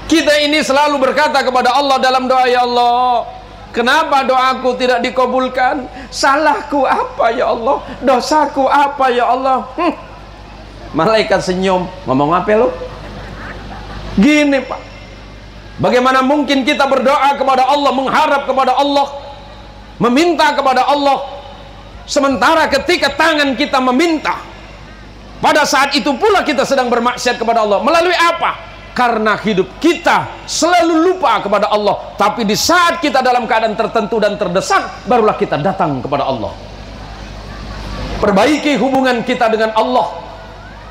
Kita ini selalu berkata kepada Allah dalam doa, ya Allah, kenapa doaku tidak dikabulkan? Salahku apa ya Allah? Dosaku apa ya Allah? Malaikat senyum, ngomong apa lo? Gini Pak, bagaimana mungkin kita berdoa kepada Allah, mengharap kepada Allah, meminta kepada Allah, sementara ketika tangan kita meminta, pada saat itu pula kita sedang bermaksiat kepada Allah. Melalui apa? Karena hidup kita selalu lupa kepada Allah. Tapi di saat kita dalam keadaan tertentu dan terdesak, barulah kita datang kepada Allah. Perbaiki hubungan kita dengan Allah.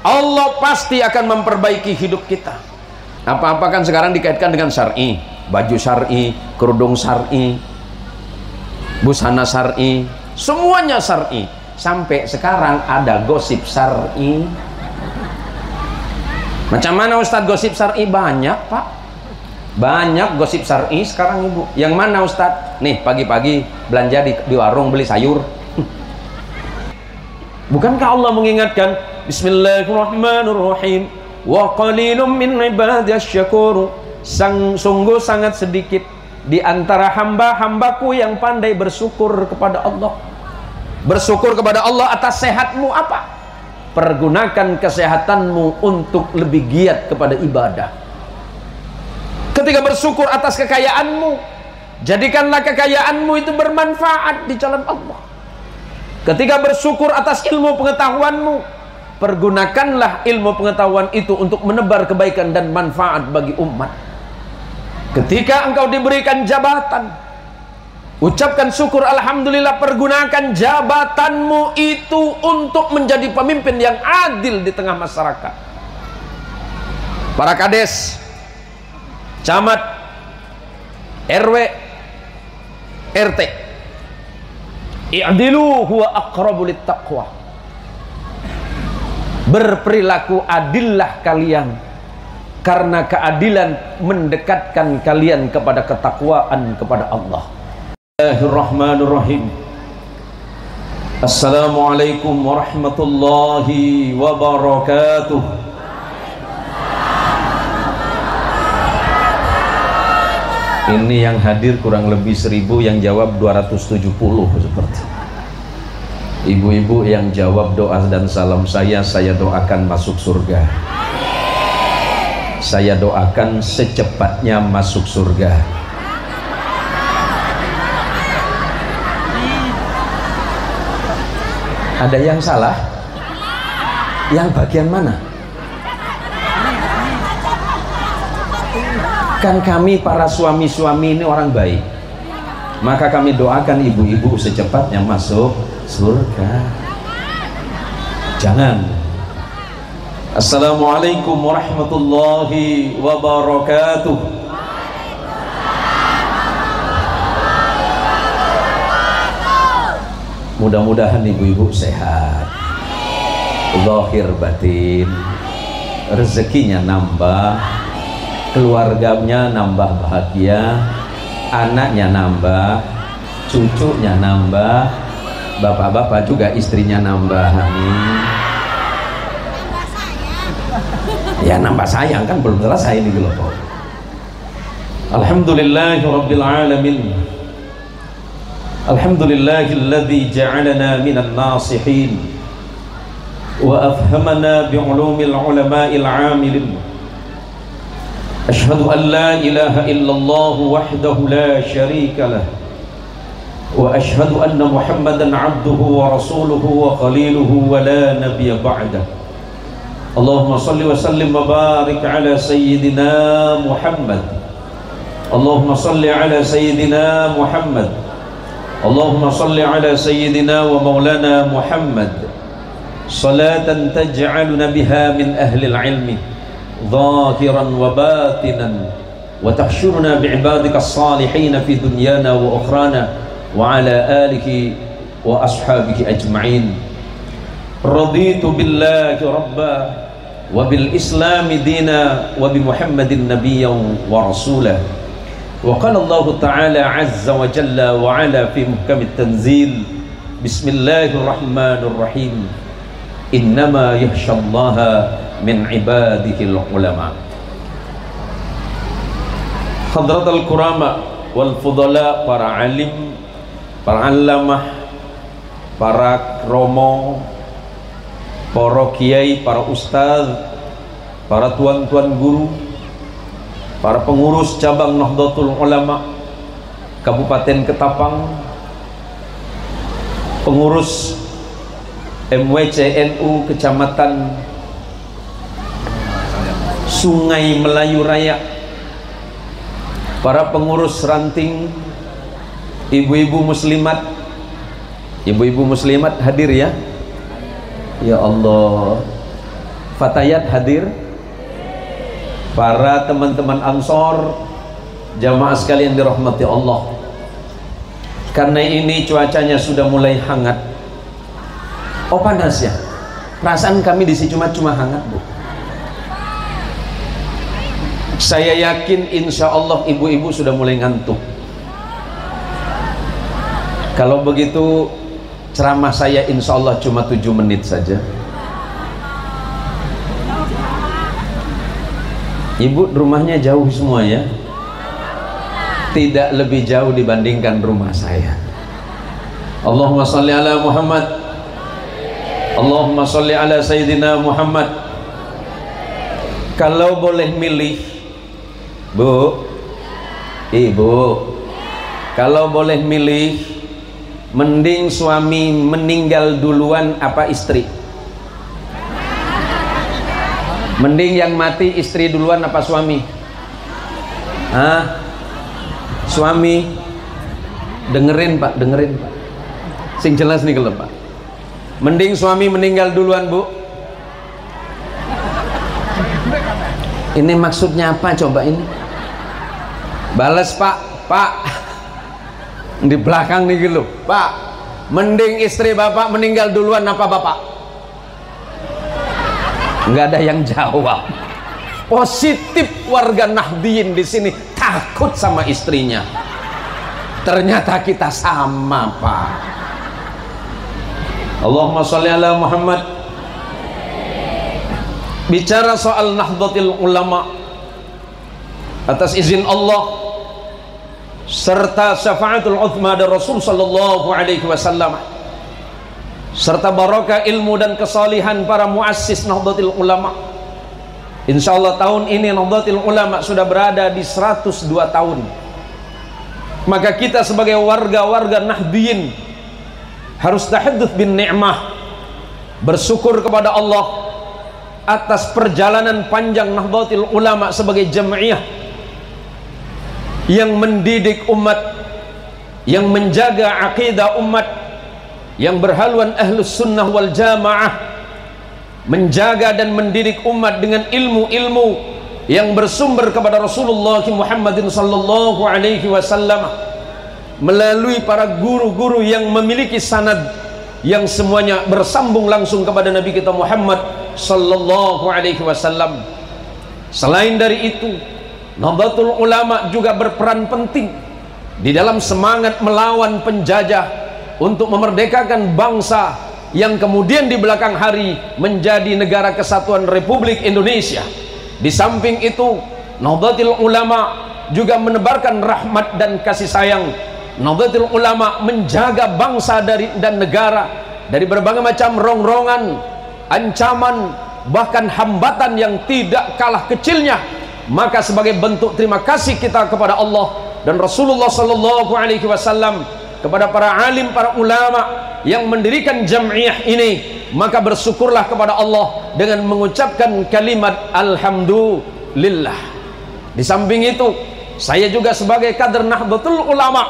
Allah pasti akan memperbaiki hidup kita. Apa-apa kan sekarang dikaitkan dengan syar'i. Baju syar'i, kerudung syar'i, busana syar'i, semuanya syar'i. Sampai sekarang ada gosip syar'i. Macam mana Ustadz gosip syar'i? Banyak Pak, banyak gosip syar'i sekarang Ibu. Yang mana Ustadz? Nih pagi-pagi belanja di warung beli sayur. Bukankah Allah mengingatkan Bismillahirrahmanirrahim, wa qalilum min ibadiyas syakur, sungguh sangat sedikit di antara hamba-hambaku yang pandai bersyukur kepada Allah. Bersyukur kepada Allah atas sehatmu apa? Pergunakan kesehatanmu untuk lebih giat kepada ibadah. Ketika bersyukur atas kekayaanmu, jadikanlah kekayaanmu itu bermanfaat di jalan Allah. Ketika bersyukur atas ilmu pengetahuanmu, pergunakanlah ilmu pengetahuan itu untuk menebar kebaikan dan manfaat bagi umat. Ketika engkau diberikan jabatan, ucapkan syukur alhamdulillah, pergunakan jabatanmu itu untuk menjadi pemimpin yang adil di tengah masyarakat. Para kades, camat, RW, RT, i'dilu huwa aqrabu littaqwa. Berperilaku adillah kalian, karena keadilan mendekatkan kalian kepada ketakwaan kepada Allah. Bismillahirrahmanirrahim. Assalamualaikum warahmatullahi wabarakatuh. Ini yang hadir kurang lebih 1000, yang jawab 270 seperti. Ibu-ibu yang jawab doa dan salam saya doakan masuk surga. Saya doakan secepatnya masuk surga. Ada yang salah? Yang bagian mana? Kan kami para suami-suami ini orang baik, maka kami doakan ibu-ibu secepatnya masuk surga. Jangan. Assalamualaikum warahmatullahi wabarakatuh. Mudah-mudahan ibu-ibu sehat, zahir batin, rezekinya nambah, keluarganya nambah bahagia, anaknya nambah, cucunya nambah, bapak-bapak juga istrinya nambah. Amin. Ya nambah sayang kan belum selesai ini loh. Alhamdulillahirabbil alamin. Alhamdulillahilladzi ja'alana minan nasihin wa afhamana bi'ulumil ulama'il 'amilin. Ashhadu an la ilaha illallah wahdahu la syarika lah, wa ashhadu anna Muhammadan 'abduhu wa rasuluhu wa khaliluhu wa la nabiyya ba'dah. Allahumma salli wa sallim wa barik ala sayyidina Muhammad. Allahumma salli ala sayyidina Muhammad. Allahumma salli ala sayyidina wa maulana Muhammad salatan taj'aluna biha min ahli al-ilmi zahiran wa batinan wa tahsyuruna bi'ibadika as-salihin fi dunyana wa ukhrana wa ala alihi wa ashabihi ajma'in. Raditu billahi rabba wa bil islami dina wa bi Muhammadin nabiyyan wa rasulah. وقال الله تعالى عز وجل وعلا في محكم التنزيل بسم الله الرحمن الرحيم إنما يخشى الله من عباده العلماء. Hadratul Kurama wal Fudala, para alim, para alamah, para romo, para kiai, para ustadz, para tuan-tuan guru, para pengurus cabang Nahdlatul Ulama Kabupaten Ketapang, pengurus MWCNU Kecamatan Sungai Melayu Raya, para pengurus ranting, ibu-ibu muslimat hadir ya? Ya Allah. Fatayat hadir, para teman-teman Ansor, jamaah sekalian dirahmati Allah. Karena ini cuacanya sudah mulai hangat. Oh panas ya? Perasaan kami di sini cuma hangat, Bu. Saya yakin insya Allah ibu-ibu sudah mulai ngantuk. Kalau begitu ceramah saya insya Allah cuma 7 menit saja. Ibu rumahnya jauh semua ya? Tidak lebih jauh dibandingkan rumah saya. Allahumma salli ala Muhammad, Allahumma salli ala Sayyidina Muhammad. Kalau boleh milih, Bu, Ibu, kalau boleh milih, mending suami meninggal duluan apa istri? Mending yang mati istri duluan apa suami? Hah? Suami. Dengerin Pak, dengerin Pak. Sing jelas nih kalau Pak. Mending suami meninggal duluan, Bu. Ini maksudnya apa coba ini? Balas Pak, Pak. Di belakang nih gitu, Pak. Mending istri Bapak meninggal duluan apa Bapak? Nggak ada yang jawab. Positif warga Nahdliyin di sini takut sama istrinya. Ternyata kita sama, Pak. Allahumma sholli ala Muhammad. Bicara soal Nahdlatul Ulama, atas izin Allah serta syafaatul uzma dari Rasul sallallahu alaihi wasallam, serta barakah ilmu dan kesalihan para muassis Nahdlatul Ulama, insyaallah tahun ini Nahdlatul Ulama sudah berada di 102 tahun. Maka kita sebagai warga-warga Nahdliyin harus tahadduts bin ni'mah, bersyukur kepada Allah atas perjalanan panjang Nahdlatul Ulama sebagai jamiah yang mendidik umat, yang menjaga akidah umat, yang berhaluan ahlus sunnah wal jamaah, menjaga dan mendidik umat dengan ilmu-ilmu yang bersumber kepada Rasulullah Muhammadin sallallahu alaihi wasallam melalui para guru-guru yang memiliki sanad yang semuanya bersambung langsung kepada Nabi kita Muhammad sallallahu alaihi wasallam. Selain dari itu, Nahdlatul Ulama juga berperan penting di dalam semangat melawan penjajah untuk memerdekakan bangsa yang kemudian di belakang hari menjadi negara kesatuan Republik Indonesia. Di samping itu, Nahdlatul Ulama juga menebarkan rahmat dan kasih sayang. Nahdlatul Ulama menjaga bangsa dan negara dari berbagai macam rongrongan, ancaman, bahkan hambatan yang tidak kalah kecilnya. Maka sebagai bentuk terima kasih kita kepada Allah dan Rasulullah sallallahu alaihi wasallam, kepada para alim, para ulama yang mendirikan jamiah ini, maka bersyukurlah kepada Allah dengan mengucapkan kalimat alhamdulillah. Di samping itu, saya juga sebagai kader Nahdlatul Ulama,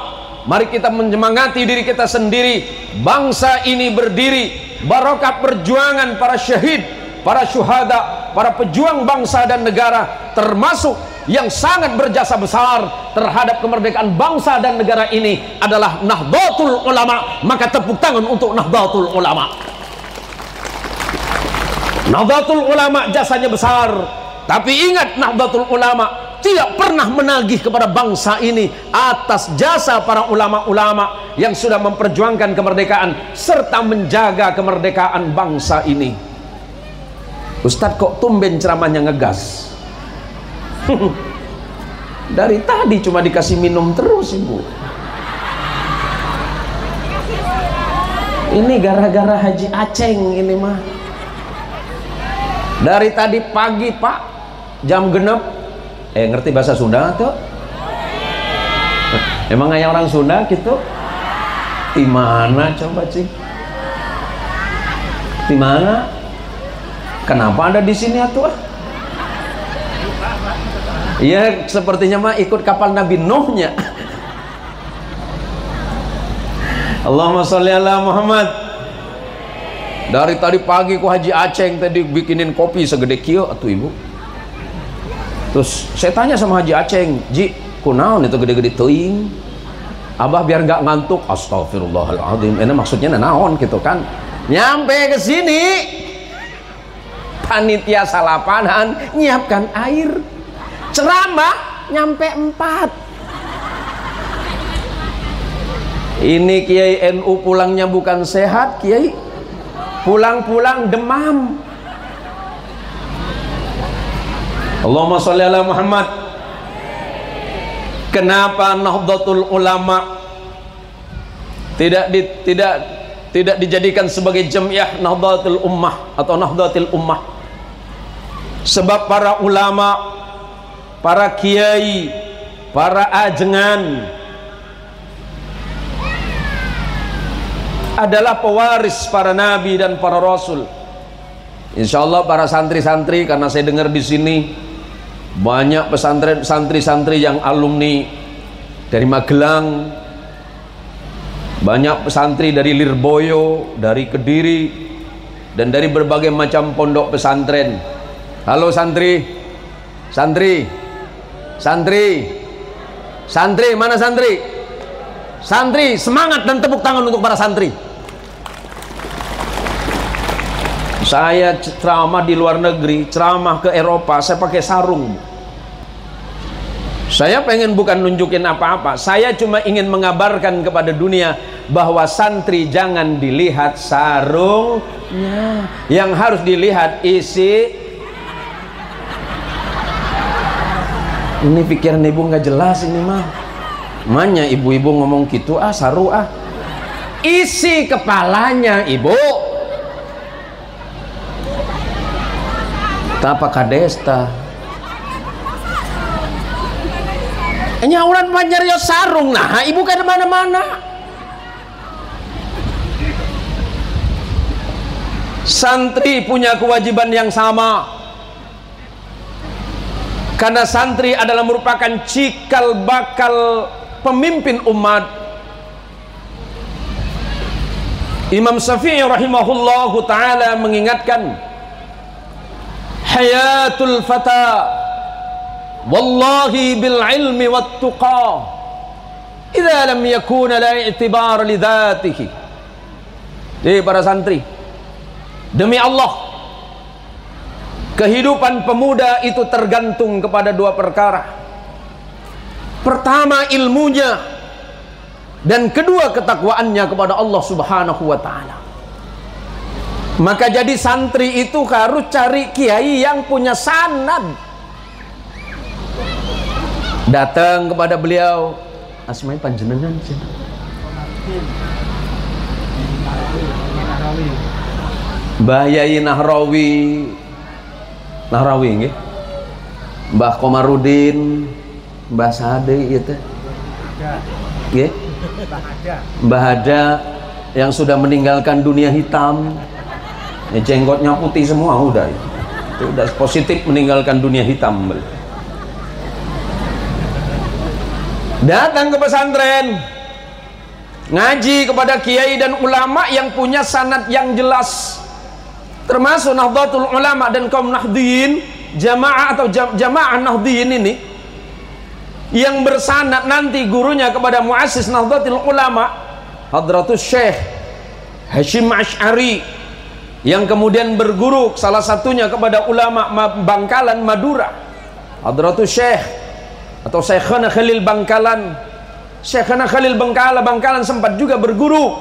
mari kita menyemangati diri kita sendiri. Bangsa ini berdiri barokat perjuangan para syahid, para syuhada, para pejuang bangsa dan negara, termasuk yang sangat berjasa besar terhadap kemerdekaan bangsa dan negara ini adalah Nahdlatul Ulama. Maka tepuk tangan untuk Nahdlatul Ulama. Nahdlatul Ulama jasanya besar, tapi ingat, Nahdlatul Ulama tidak pernah menagih kepada bangsa ini atas jasa para ulama-ulama yang sudah memperjuangkan kemerdekaan serta menjaga kemerdekaan bangsa ini. Ustadz kok tumben ceramahnya ngegas? Dari tadi cuma dikasih minum terus ibu. Ini gara-gara Haji Aceng ini mah. Dari tadi pagi pak, jam genep. Ngerti bahasa Sunda tuh? Emang kayak orang Sunda gitu? Di mana coba cik? Di mana? Kenapa Anda di sini atuh? Iya, sepertinya mah ikut kapal Nabi Nuhnya. Allahumma sholli ala Muhammad. Dari tadi pagi ku Haji Aceng tadi bikinin kopi segede kieu atuh ibu. Terus saya tanya sama Haji Aceng, "Ji, kunaon itu gede-gede teuing?" Abah biar nggak ngantuk. Astagfirullahaladzim. Ini maksudnya naon gitu kan? Nyampe ke sini, panitia salapanan nyiapkan air. Ceramah nyampe 4. Ini Kiai NU pulangnya bukan sehat, Kiai. Pulang-pulang demam. Allahumma sholli ala Muhammad. Kenapa Nahdlatul Ulama tidak dijadikan sebagai jamiah Nahdlatul Ummah atau Nahdlatul Ummah? Sebab para ulama, para kiai, para ajengan adalah pewaris para nabi dan para rasul. Insya Allah para santri-santri, karena saya dengar di sini banyak pesantren santri-santri yang alumni dari Magelang, banyak pesantri dari Lirboyo, dari Kediri, dan dari berbagai macam pondok pesantren. Halo santri, santri, santri, santri, mana santri? Santri, semangat dan tepuk tangan untuk para santri. Saya ceramah di luar negeri, ceramah ke Eropa, saya pakai sarung. Saya pengen bukan nunjukin apa-apa, saya cuma ingin mengabarkan kepada dunia bahwa santri jangan dilihat sarungnya, yang harus dilihat isi. Ini pikiran ibu nggak jelas ini mah. Manya ibu-ibu ngomong gitu, saru isi kepalanya ibu. Tapa kadesta nyauran panjaryo sarung, nah ibu kan mana-mana. Santri punya kewajiban yang sama, karena santri adalah merupakan cikal bakal pemimpin umat. Imam Syafi'i rahimahullahu ta'ala mengingatkan, hayatul fata wallahi bil ilmi wat tuqa idza lam yakuna la i'tibar li dzatihi. Jadi para santri, demi Allah, kehidupan pemuda itu tergantung kepada dua perkara. Pertama ilmunya, dan kedua ketakwaannya kepada Allah subhanahu wa ta'ala. Maka jadi santri itu harus cari kiai yang punya sanad. Datang kepada beliau, asmai panjenengan Mbah Yai Nahrawi, Nahrawi nggih, Mbah Komarudin, Mbah Sade itu nggih, Mbah Hada yang sudah meninggalkan dunia hitam. Jenggotnya putih semua udah, itu udah positif meninggalkan dunia hitam. Datang ke pesantren, ngaji kepada kiai dan ulama yang punya sanad yang jelas, termasuk Nahdlatul Ulama dan kaum Nahdiyin, jamaah atau jamaah Nahdiyin ini yang bersanad nanti gurunya kepada muassis Nahdlatul Ulama Hadratus Syekh Hashim Asy'ari, yang kemudian berguru salah satunya kepada ulama Bangkalan Madura Hadratus Syekh atau Syekhana Khalil Bangkalan. Syekhana Khalil Bangkalan sempat juga berguru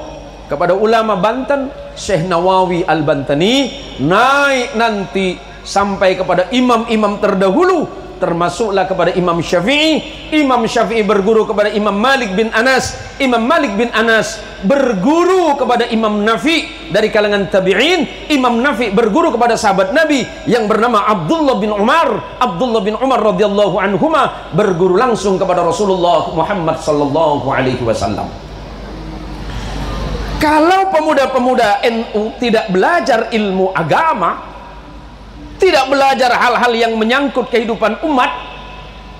kepada ulama Banten Syekh Nawawi Al-Bantani, naik nanti sampai kepada imam-imam terdahulu termasuklah kepada Imam Syafi'i. Imam Syafi'i berguru kepada Imam Malik bin Anas. Imam Malik bin Anas berguru kepada Imam Nafi dari kalangan tabi'in. Imam Nafi berguru kepada sahabat Nabi yang bernama Abdullah bin Umar. Abdullah bin Umar radhiyallahu anhuma berguru langsung kepada Rasulullah Muhammad sallallahu alaihi wasallam. Kalau pemuda-pemuda NU tidak belajar ilmu agama, tidak belajar hal-hal yang menyangkut kehidupan umat,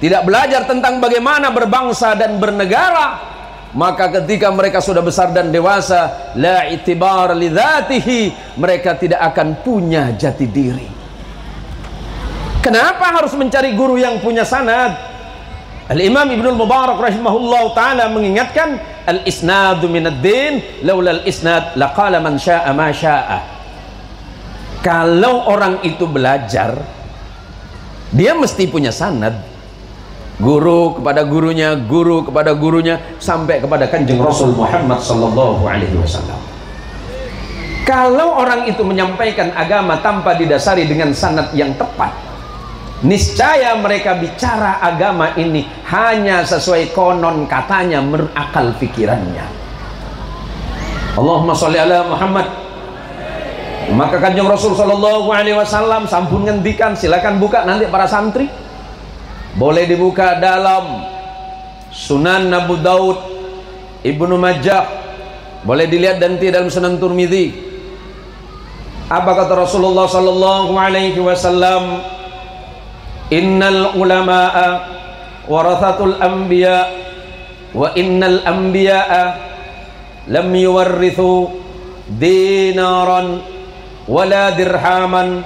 tidak belajar tentang bagaimana berbangsa dan bernegara, maka ketika mereka sudah besar dan dewasa, la itibar li dzatihi, mereka tidak akan punya jati diri. Kenapa harus mencari guru yang punya sanad? Al-Imam Ibnul Mubarak rahimahullah ta'ala mengingatkan, al-isnadu minad din, laula al-isnad laqala man sya'a ma sya'a. Kalau orang itu belajar, dia mesti punya sanad. Guru kepada gurunya, guru kepada gurunya, sampai kepada Kanjeng Rasul Muhammad sallallahu alaihi wasallam. Kalau orang itu menyampaikan agama tanpa didasari dengan sanad yang tepat, niscaya mereka bicara agama ini hanya sesuai konon katanya, merakal pikirannya. Allahumma sholli ala Muhammad. Maka Kanjeng Rasul sallallahu alaihi wasallam sampun ngendikan, silakan buka nanti para santri. Boleh dibuka dalam Sunan Abu Daud, Ibnu Majah, boleh dilihat nanti dalam Sunan Tirmidzi. Apa kata Rasulullah sallallahu alaihi wasallam? Innal ulama'a warathatul anbiya wa innal anbiya'a lam yuwarrithu dinaran wala dirhaman.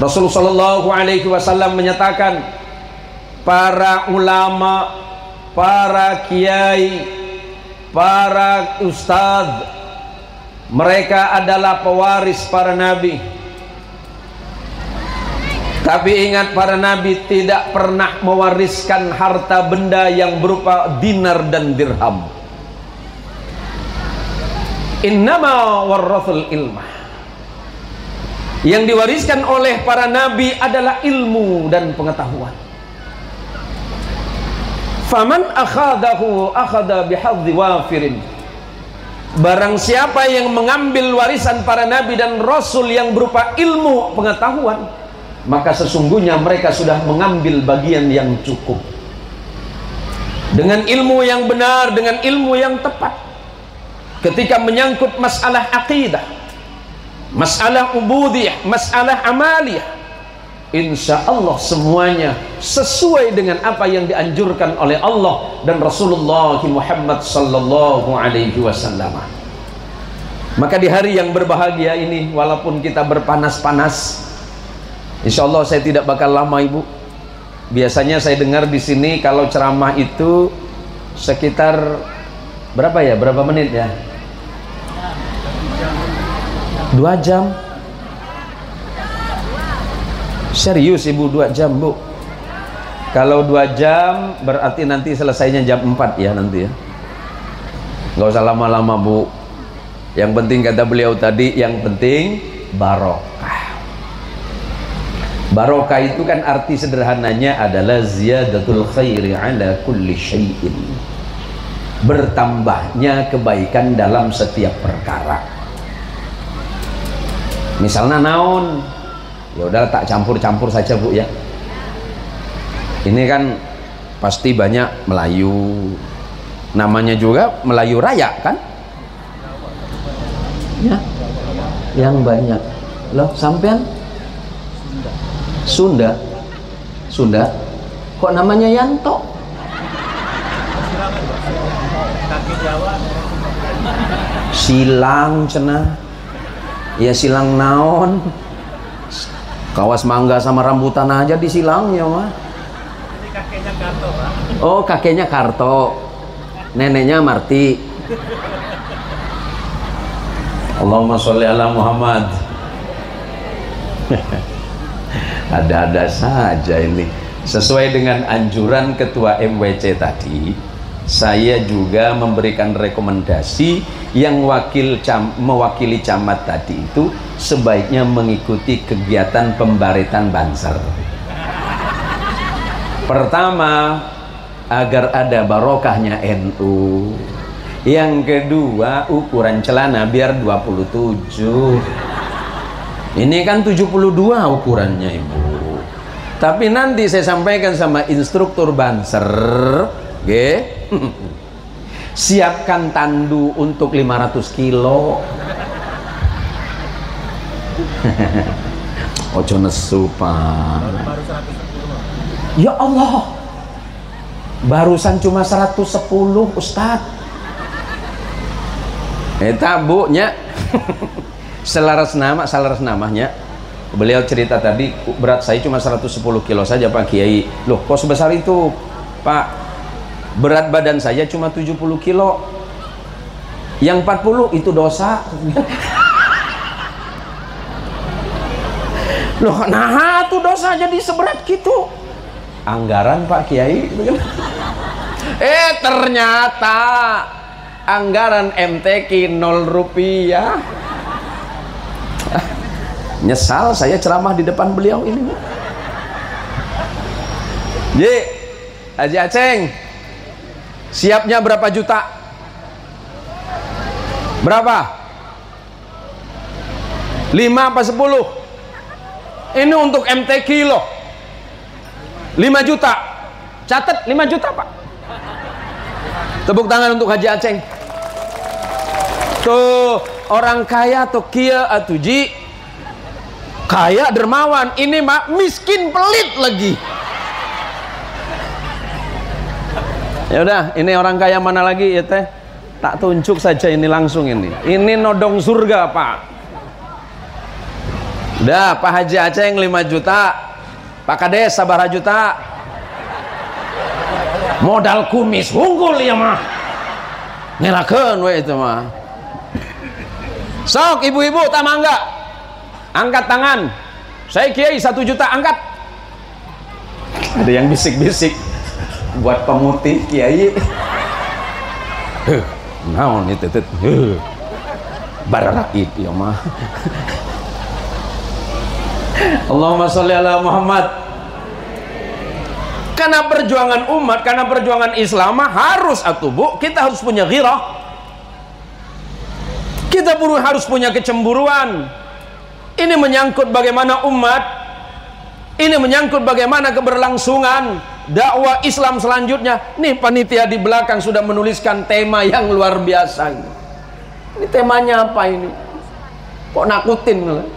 Rasulullah sallallahu alaihi wasallam menyatakan, para ulama, para kiai, para ustadz, mereka adalah pewaris para nabi. Tapi ingat, para nabi tidak pernah mewariskan harta benda yang berupa dinar dan dirham. Innama warrathul ilmah. Yang diwariskan oleh para nabi adalah ilmu dan pengetahuan. Faman akhadahu akhadha bihadzi wafirin. Barang siapa yang mengambil warisan para nabi dan rasul yang berupa ilmu pengetahuan, maka sesungguhnya mereka sudah mengambil bagian yang cukup. Dengan ilmu yang benar, dengan ilmu yang tepat, ketika menyangkut masalah akidah, masalah ubudiyah, masalah amaliyah, insya Allah semuanya sesuai dengan apa yang dianjurkan oleh Allah dan Rasulullah Muhammad sallallahu alaihi wasallam. Maka di hari yang berbahagia ini, walaupun kita berpanas-panas, insya Allah saya tidak bakal lama, Ibu. Biasanya saya dengar di sini kalau ceramah itu sekitar berapa ya? Berapa menit ya? 2 jam. Serius Ibu, 2 jam Bu? Kalau 2 jam berarti nanti selesainya jam 4 ya nanti ya. Nggak usah lama-lama Bu. Yang penting kata beliau tadi, yang penting barokah. Barokah itu kan arti sederhananya adalah ziyadatul khairi ala kulli syai'in. Bertambahnya kebaikan dalam setiap perkara. Misalnya naon, ya udah tak campur-campur saja Bu ya. Ini kan pasti banyak Melayu, namanya juga Melayu Raya kan? Ya, yang banyak. Loh, sampean Sunda. Sunda. Kok namanya Yanto? Silang cenah. Ya silang naon. Kawas mangga sama rambutan aja disilangnya mah. Kakeknya Karto, Pak. Oh, kakeknya Karto. Neneknya Marti. Allahumma sholli ala Muhammad. Ada-ada saja ini. Sesuai dengan anjuran Ketua MWC tadi, saya juga memberikan rekomendasi yang mewakili camat tadi itu sebaiknya mengikuti kegiatan pembaretan banser. Pertama, agar ada barokahnya NU. Yang kedua, ukuran celana biar 27. Ini kan 72 ukurannya, Ibu. Tapi nanti saya sampaikan sama instruktur Banser, siapkan tandu untuk 500 kilo. Ojo nesu, Pak. Ya Allah, barusan cuma 110, Ustadz. Eta Bu nya selaras namanya. Beliau cerita tadi, berat saya cuma 110 kilo saja Pak Kiai. Loh kok sebesar itu Pak? Berat badan saya cuma 70 kilo. Yang 40 itu dosa. Loh nah itu dosa jadi seberat gitu. Anggaran Pak Kiai. Ternyata anggaran MTQ 0 rupiah. Nyesal saya ceramah di depan beliau ini. Haji Aceng, siapnya berapa juta? Berapa? 5 apa 10? Ini untuk MTQ loh. 5 juta. Catat 5 juta Pak. Tepuk tangan untuk Haji Aceng. Tuh orang kaya tuh kia atuji, kaya dermawan, ini mak miskin pelit lagi. Ya udah, ini orang kaya mana lagi ya teh? Tak tunjuk saja ini langsung ini. Ini nodong surga Pak. Udah Pak Haji Aceng 5 juta, Pak Kades sabaraha juta. Modal kumis unggul ya mah. Ngelakeun we itu mah. Sok ibu-ibu tamangga, angkat tangan. Saya Kiai 1 juta, angkat. Ada yang bisik-bisik buat pemutih Kiai. Naon itu teh? Bararaib ya mah. Allahumma sholli ala Muhammad. Karena perjuangan umat, karena perjuangan Islam harus atuh Bu, kita harus punya ghirah. Kita harus punya kecemburuan. Ini menyangkut bagaimana umat, ini menyangkut bagaimana keberlangsungan dakwah Islam selanjutnya. Nih panitia di belakang sudah menuliskan tema yang luar biasa. Ini temanya apa ini? Kok nakutin?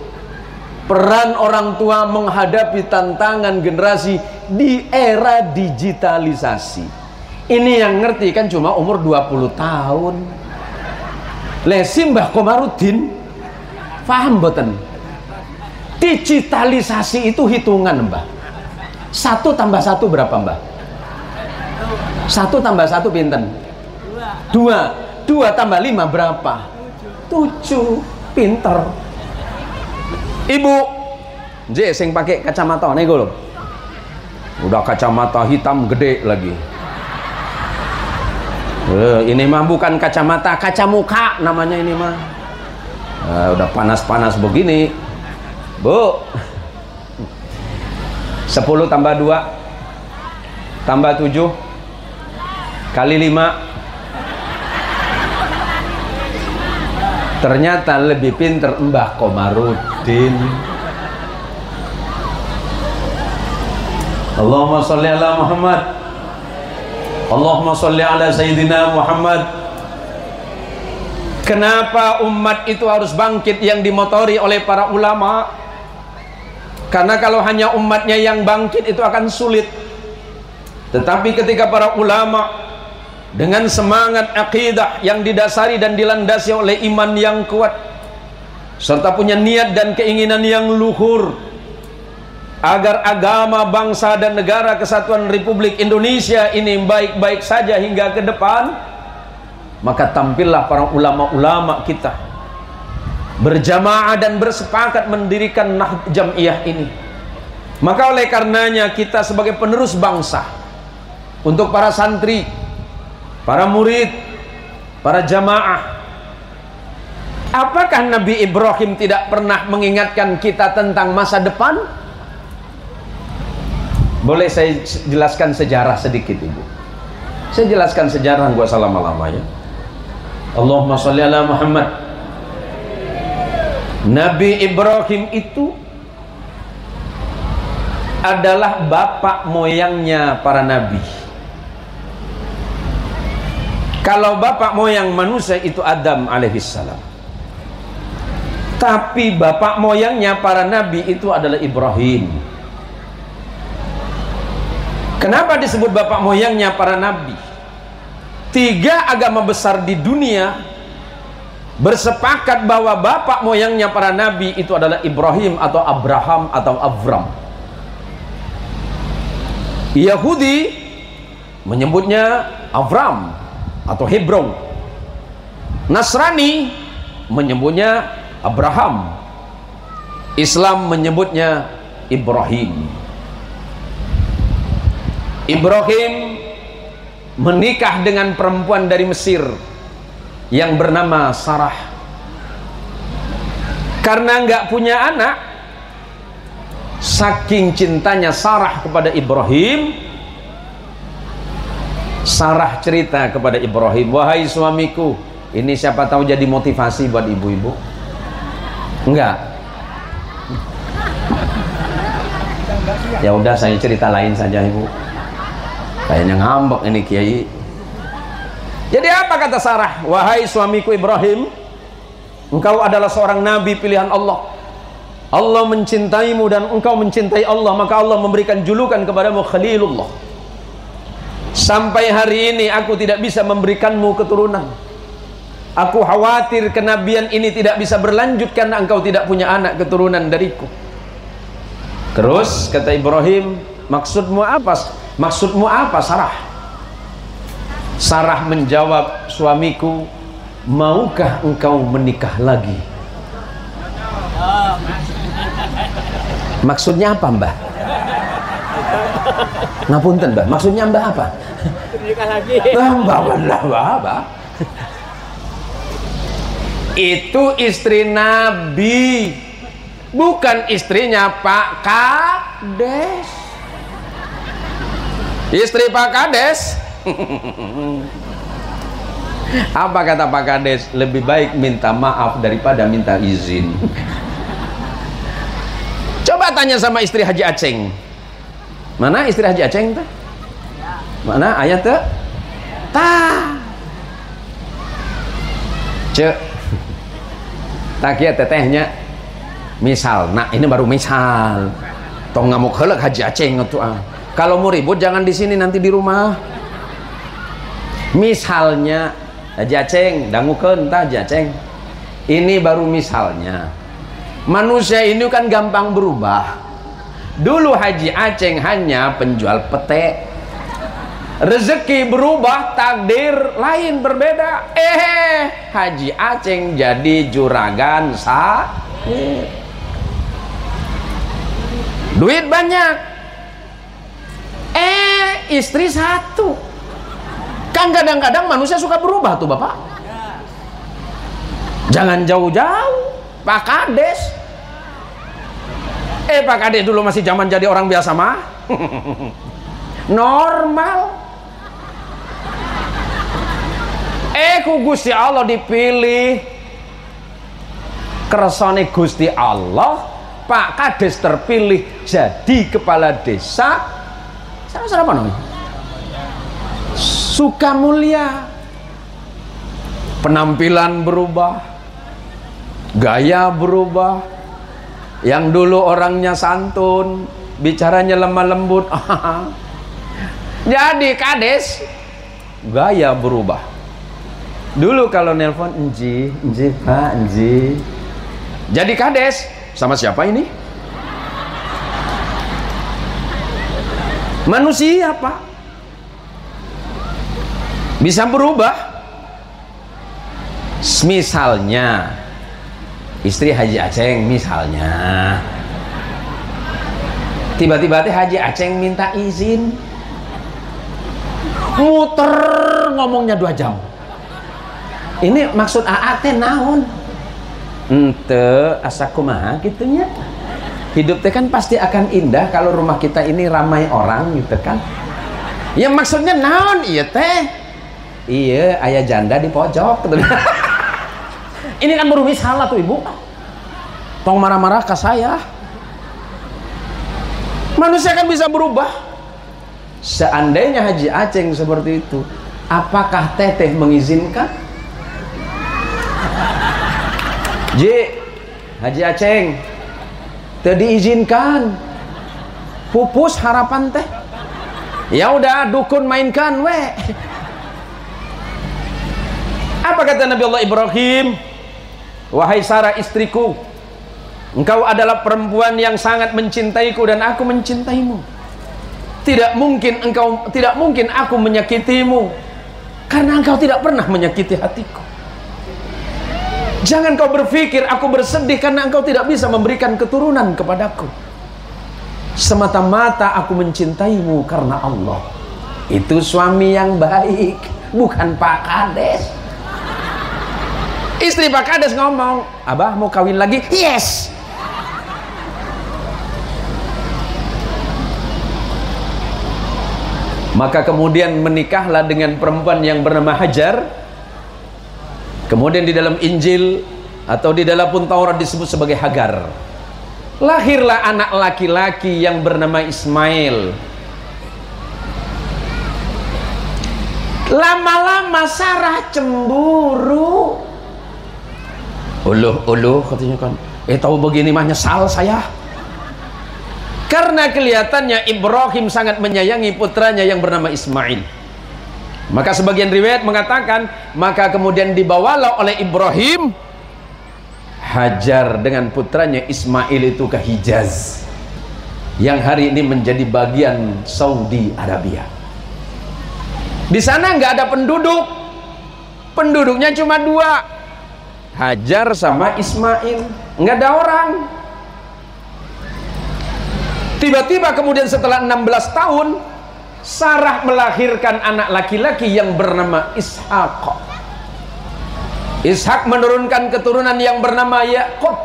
Peran orang tua menghadapi tantangan generasi di era digitalisasi. Ini yang ngerti kan cuma umur 20 tahun. Lesi Mbah Komarudin paham boten? Digitalisasi itu hitungan Mbah. 1 tambah 1 berapa Mbah? 1 tambah 1 pinten? 2 tambah 5 berapa? 7. Pinter Ibu sing pakai kacamata nego loh. Udah kacamata hitam gede lagi. Ini mah bukan kacamata, kaca muka namanya ini mah. Udah panas-panas begini Bu. 10 tambah 2 tambah 7 kali 5. Ternyata lebih pinter Mbah Komarudin. Allahumma sholli ala Muhammad. Allahumma sholli ala Sayyidina Muhammad. Kenapa umat itu harus bangkit yang dimotori oleh para ulama? Karena kalau hanya umatnya yang bangkit itu akan sulit. Tetapi ketika para ulama dengan semangat akidah yang didasari dan dilandasi oleh iman yang kuat, serta punya niat dan keinginan yang luhur agar agama, bangsa dan negara kesatuan Republik Indonesia ini baik-baik saja hingga ke depan, maka tampillah para ulama-ulama kita berjamaah dan bersepakat mendirikan Jam'iyah ini. Maka oleh karenanya kita sebagai penerus bangsa, untuk para santri, para murid, para jamaah, apakah Nabi Ibrahim tidak pernah mengingatkan kita tentang masa depan? Boleh saya jelaskan sejarah sedikit, Ibu? Saya jelaskan sejarah, gak usah lama-lama ya. Allahumma sholli ala Muhammad. Nabi Ibrahim itu adalah bapak moyangnya para nabi. Kalau bapak moyang manusia itu Adam alaihissalam, tapi bapak moyangnya para nabi itu adalah Ibrahim. Kenapa disebut bapak moyangnya para nabi? 3 agama besar di dunia bersepakat bahwa bapak moyangnya para nabi itu adalah Ibrahim atau Abraham atau Avram. Yahudi menyebutnya Avram atau Hebron. Nasrani menyebutnya Abraham. Islam menyebutnya Ibrahim. Ibrahim menikah dengan perempuan dari Mesir yang bernama Sarah. Karena nggak punya anak, saking cintanya Sarah kepada Ibrahim, Sarah cerita kepada Ibrahim, wahai suamiku, ini siapa tahu jadi motivasi buat ibu-ibu. Enggak? Ya udah, saya cerita lain saja, Ibu. Kayaknya ngambek ini Kiai. Jadi apa kata Sarah? Wahai suamiku Ibrahim, engkau adalah seorang nabi pilihan Allah. Allah mencintaimu dan engkau mencintai Allah, maka Allah memberikan julukan kepadamu Khalilullah. Sampai hari ini aku tidak bisa memberikanmu keturunan. Aku khawatir kenabian ini tidak bisa berlanjut karena engkau tidak punya anak keturunan dariku. Terus kata Ibrahim, maksudmu apa? Maksudmu apa, Sarah? Sarah menjawab, suamiku, maukah engkau menikah lagi? Maksudnya apa, Mbah? Ngapunten, Mbah. Maksudnya Mbah apa? Menikah lagi. Mbah. Itu istri Nabi, bukan istrinya Pak Kades. Istri Pak Kades. Apa kata Pak Kades? Lebih baik minta maaf daripada minta izin. Coba tanya sama istri Haji Aceng. Mana istri Haji Aceng tuh? Mana ayat tuh? Cek. Takia tetehnya. Misal, nah ini baru misal. Tong ngamuk heuleuh Haji Aceng atuh ah. Kalau mau ribut jangan di sini, nanti di rumah. Misalnya Haji Aceng, dangukeun tah Haji Aceng. Ini baru misalnya. Manusia ini kan gampang berubah. Dulu Haji Aceng hanya penjual pete. Rezeki berubah, takdir lain berbeda. Haji Aceng jadi juragan duit banyak. Istri 1. Kan kadang-kadang manusia suka berubah tuh Bapak. Jangan jauh-jauh. Pak Kades. Pak Kades dulu masih zaman jadi orang biasa mah. Normal. Ku Gusti Allah dipilih. Kersane Gusti Allah, Pak Kades terpilih jadi kepala desa. Sana apa namanya? Sukamulya. Penampilan berubah, gaya berubah. Yang dulu orangnya santun, bicaranya lemah lembut. Jadi Kades, gaya berubah. Dulu kalau nelpon, enji Pak, enji. Jadi Kades, sama siapa ini? Manusia Pak, bisa berubah. Misalnya istri Haji Aceng, misalnya tiba-tiba Haji Aceng minta izin, muter ngomongnya 2 jam. Ini maksud AA teh naon? Ente asa kumaha gitunya. Hidup teh kan pasti akan indah kalau rumah kita ini ramai orang gitu kan. Ya maksudnya naon iya teh? Iya, ayah janda di pojok. Ini kan baru misalnya tuh ibu. Tong marah-marah ke saya. Manusia kan bisa berubah. Seandainya Haji Aceng seperti itu, apakah teteh mengizinkan? Haji Aceng teu diizinkan. Pupus harapan teh. Ya udah dukun mainkan we. Apa kata Nabi Allah Ibrahim? Wahai Sarah istriku, engkau adalah perempuan yang sangat mencintaiku dan aku mencintaimu. Tidak mungkin aku menyakitimu, karena engkau tidak pernah menyakiti hatiku. Jangan kau berpikir aku bersedih karena engkau tidak bisa memberikan keturunan kepadaku. Semata-mata aku mencintaimu karena Allah. Itu suami yang baik, bukan Pak Kades. Istri Pak Kades ngomong, Abah mau kawin lagi? Yes. Maka kemudian menikahlah dengan perempuan yang bernama Hajar. Kemudian di dalam Injil atau di dalam pun Taurat disebut sebagai Hagar. Lahirlah anak laki-laki yang bernama Ismail. Lama-lama Sarah cemburu. Uluh katanya kan, tahu begini mah nyesal saya. Karena kelihatannya Ibrahim sangat menyayangi putranya yang bernama Ismail. Maka sebagian riwayat mengatakan, maka kemudian dibawalah oleh Ibrahim Hajar dengan putranya Ismail itu ke Hijaz, yang hari ini menjadi bagian Saudi Arabia. Di sana nggak ada penduduk, penduduknya cuma dua, Hajar sama Ismail, nggak ada orang. Tiba-tiba kemudian setelah 16 tahun Sarah melahirkan anak laki-laki yang bernama Ishak. Ishak menurunkan keturunan yang bernama Yakub.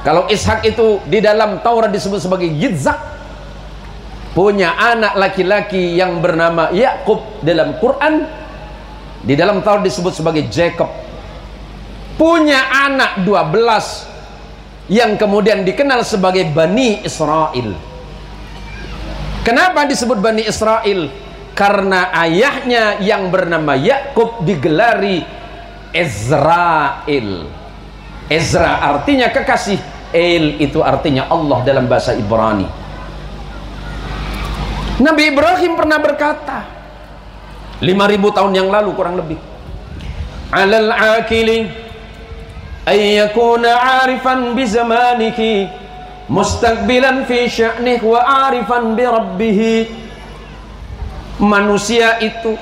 Kalau Ishak itu di dalam Taurat disebut sebagai Yitzhak, punya anak laki-laki yang bernama Yakub. Dalam Quran di dalam Taurat disebut sebagai Jacob. Punya anak 12 yang kemudian dikenal sebagai Bani Israel. Kenapa disebut Bani Israel? Karena ayahnya yang bernama Yakub digelari Ezrail. Ezra artinya kekasih, El itu artinya Allah dalam bahasa Ibrani. Nabi Ibrahim pernah berkata 5.000 tahun yang lalu kurang lebih, alal akili ayyakuna arifan bi zamanihi mustaqbilan fi sya'nih wa arifan bi rabbih. Manusia itu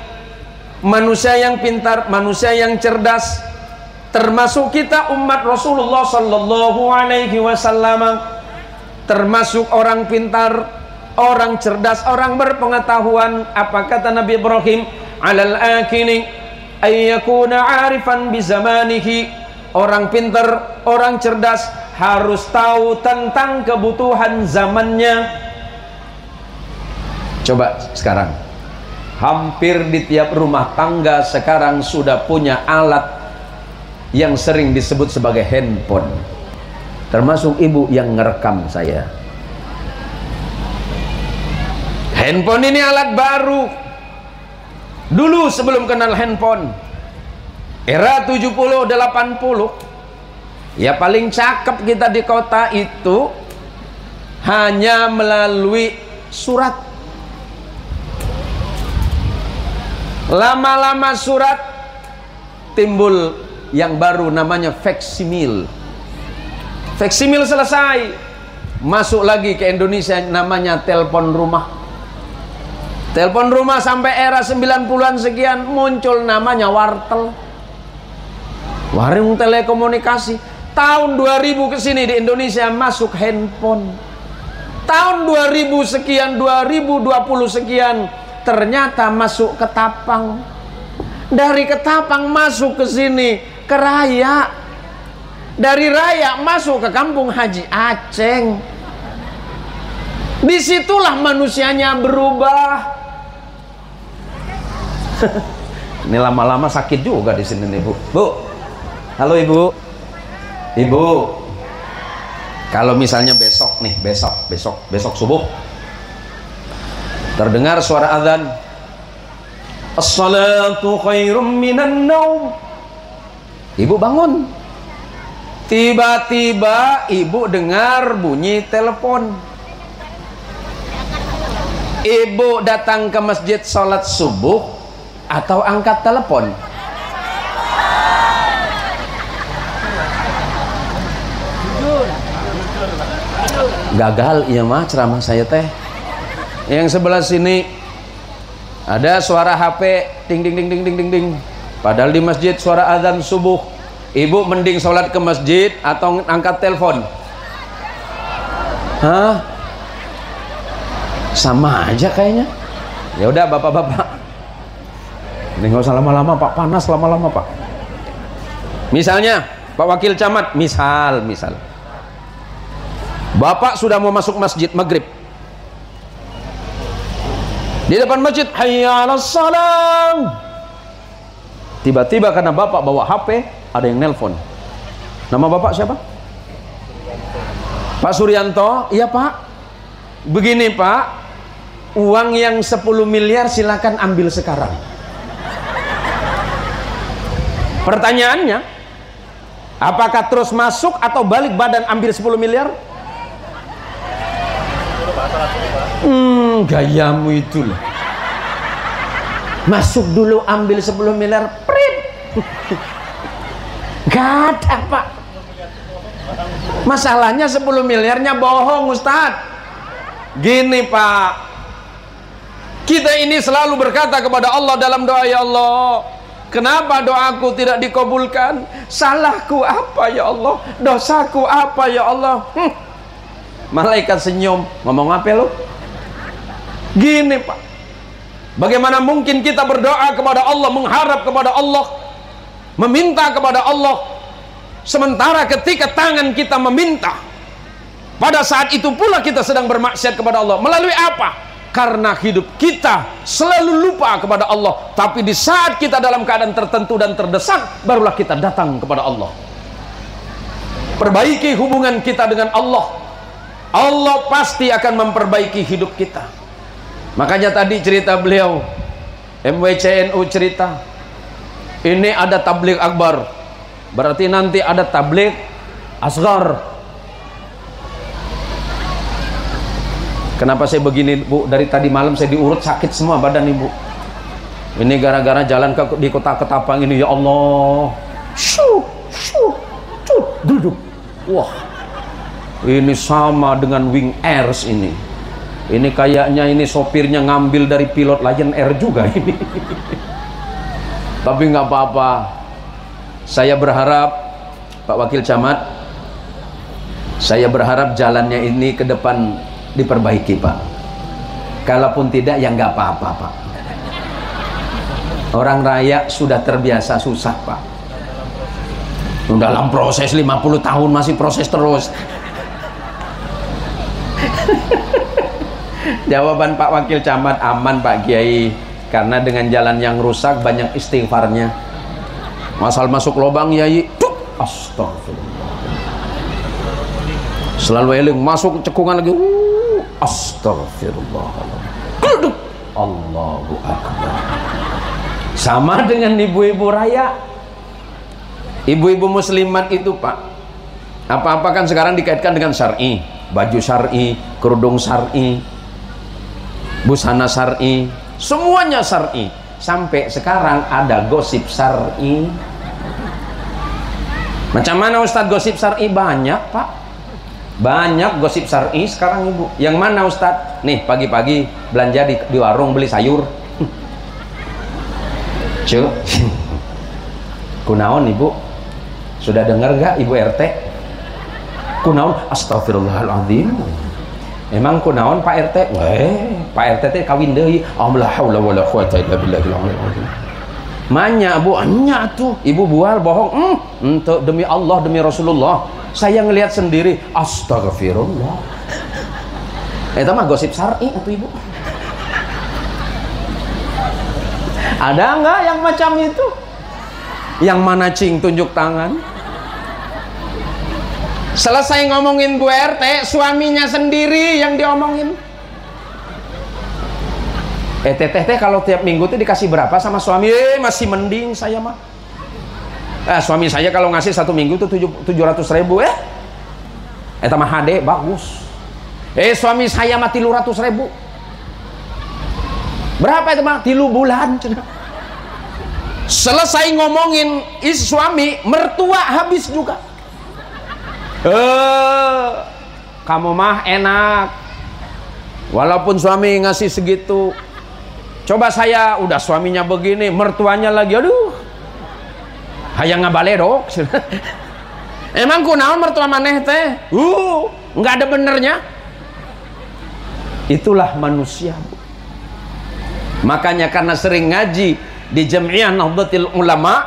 manusia yang pintar, manusia yang cerdas, termasuk kita umat Rasulullah sallallahu alaihi wasallam, termasuk orang pintar, orang cerdas, orang berpengetahuan. Apa kata Nabi Ibrahim? Alal akili ayyakuna arifan bi zamanihi. Orang pintar, orang cerdas harus tahu tentang kebutuhan zamannya. Coba sekarang, hampir di tiap rumah tangga sekarang sudah punya alat yang sering disebut sebagai handphone. Termasuk ibu yang ngerekam saya. Handphone ini alat baru. Dulu sebelum kenal handphone, era 70 80, ya paling cakep kita di kota itu hanya melalui surat. Lama-lama surat timbul yang baru namanya faksimil. Faksimil selesai, masuk lagi ke Indonesia namanya telepon rumah. Telepon rumah sampai era 90-an sekian muncul namanya wartel. Warung telekomunikasi. Tahun 2000 ke sini di Indonesia masuk handphone. Tahun 2000 sekian, 2020 sekian, ternyata masuk ketapang. Dari ketapang masuk ke sini, ke raya. Dari Raya masuk ke kampung Haji Aceng. Disitulah manusianya berubah. Ini lama-lama sakit juga di sini nih, Bu. Bu, halo Ibu. Ibu, kalau misalnya besok nih, besok subuh terdengar suara azan, as-salatu khairum minan naum. Ibu bangun. Tiba-tiba ibu dengar bunyi telepon. Ibu datang ke masjid sholat subuh atau angkat telepon? Gagal iya mah ceramah saya teh. Yang sebelah sini ada suara HP ding ding ding ding ding ding ding. Padahal di masjid suara azan subuh. Ibu mending sholat ke masjid atau angkat telepon? Hah? Sama aja kayaknya. Ya udah bapak-bapak. Ini nggak usah lama-lama Pak, panas lama-lama Pak. Misalnya Pak Wakil Camat, misal Bapak sudah mau masuk masjid maghrib. Di depan masjid, hayya 'alas salam. Tiba-tiba karena Bapak bawa HP, ada yang nelpon. Nama Bapak siapa? Pak Suryanto. Iya Pak. Begini Pak, uang yang 10 miliar silakan ambil sekarang. Pertanyaannya, apakah terus masuk atau balik badan ambil 10 miliar? Gayamu itu loh. Masuk dulu ambil 10 miliar, prit. Gak ada Pak. Masalahnya 10 miliarnya bohong Ustadz. Gini Pak, kita ini selalu berkata kepada Allah dalam doa, ya Allah, kenapa doaku tidak dikabulkan? Salahku apa ya Allah? Dosaku apa ya Allah? Malaikat senyum, ngomong apa lo? Gini Pak, bagaimana mungkin kita berdoa kepada Allah, mengharap kepada Allah, meminta kepada Allah, sementara ketika tangan kita meminta, pada saat itu pula kita sedang bermaksiat kepada Allah. Melalui apa? Karena hidup kita selalu lupa kepada Allah. Tapi di saat kita dalam keadaan tertentu dan terdesak, barulah kita datang kepada Allah. Perbaiki hubungan kita dengan Allah. Allah pasti akan memperbaiki hidup kita. Makanya tadi cerita beliau, MWCNU cerita, ini ada tabligh akbar, berarti nanti ada tabligh asghar. Kenapa saya begini Bu? Dari tadi malam saya diurut sakit semua badan Ibu. Ini gara-gara jalan di kota Ketapang ini, ya Allah. Duduk. Wah, ini sama dengan Wing Airs ini. Ini kayaknya ini sopirnya ngambil dari pilot Lion Air juga ini. Tapi nggak apa-apa. Saya berharap Pak Wakil Camat, saya berharap jalannya ini ke depan diperbaiki Pak. Kalaupun tidak ya nggak apa-apa Pak. Orang Raya sudah terbiasa susah Pak. Dalam proses 50 tahun masih proses terus. Jawaban Pak Wakil Camat, aman Pak Kiai, karena dengan jalan yang rusak banyak istighfarnya. Masal masuk lubang Yai, astagfirullah. Selalu eling masuk cekungan lagi, astagfirullah. Allahu Akbar. Sama dengan ibu-ibu Raya, ibu-ibu muslimat itu Pak, apa-apa kan sekarang dikaitkan dengan syar'i, baju syar'i, kerudung syar'i, busana syar'i, semuanya syar'i. Sampai sekarang ada gosip syar'i. Macam mana Ustadz gosip syar'i? Banyak Pak, banyak gosip syar'i sekarang Ibu. Yang mana Ustadz? Nih pagi-pagi belanja di warung beli sayur. Cuk, kunaon Ibu? Sudah dengar gak Ibu RT? Kunaon? Astagfirullahaladzim. Emang kunaon Pak RT? Weh, Pak RT teh kawin deui. La haula wala quwata illa billah. Manya bu, anya tuh ibu bual bohong. Untuk demi Allah, demi Rasulullah, saya ngelihat sendiri. Astagfirullah. Itu mah gosip syar'i atau ibu. Ada nggak yang macam itu? Yang mana cing tunjuk tangan? Selesai ngomongin Bu RT, suaminya sendiri yang diomongin. Teteh kalau tiap minggu tuh dikasih berapa sama suami? Masih mending saya mah. Suami saya kalau ngasih 1 minggu tuh 700.000 Eta mah HD bagus. Suami saya mah 300.000. Berapa itu mah? 3 bulan. Selesai ngomongin suami, mertua habis juga. Kamu mah enak. Walaupun suami ngasih segitu. Coba saya udah suaminya begini, mertuanya lagi, aduh, hayang ngabaledok. Emang kunaon mertua maneh teh? Nggak ada benernya. Itulah manusia. Makanya karena sering ngaji di Jamiah Nahdlatul Ulama,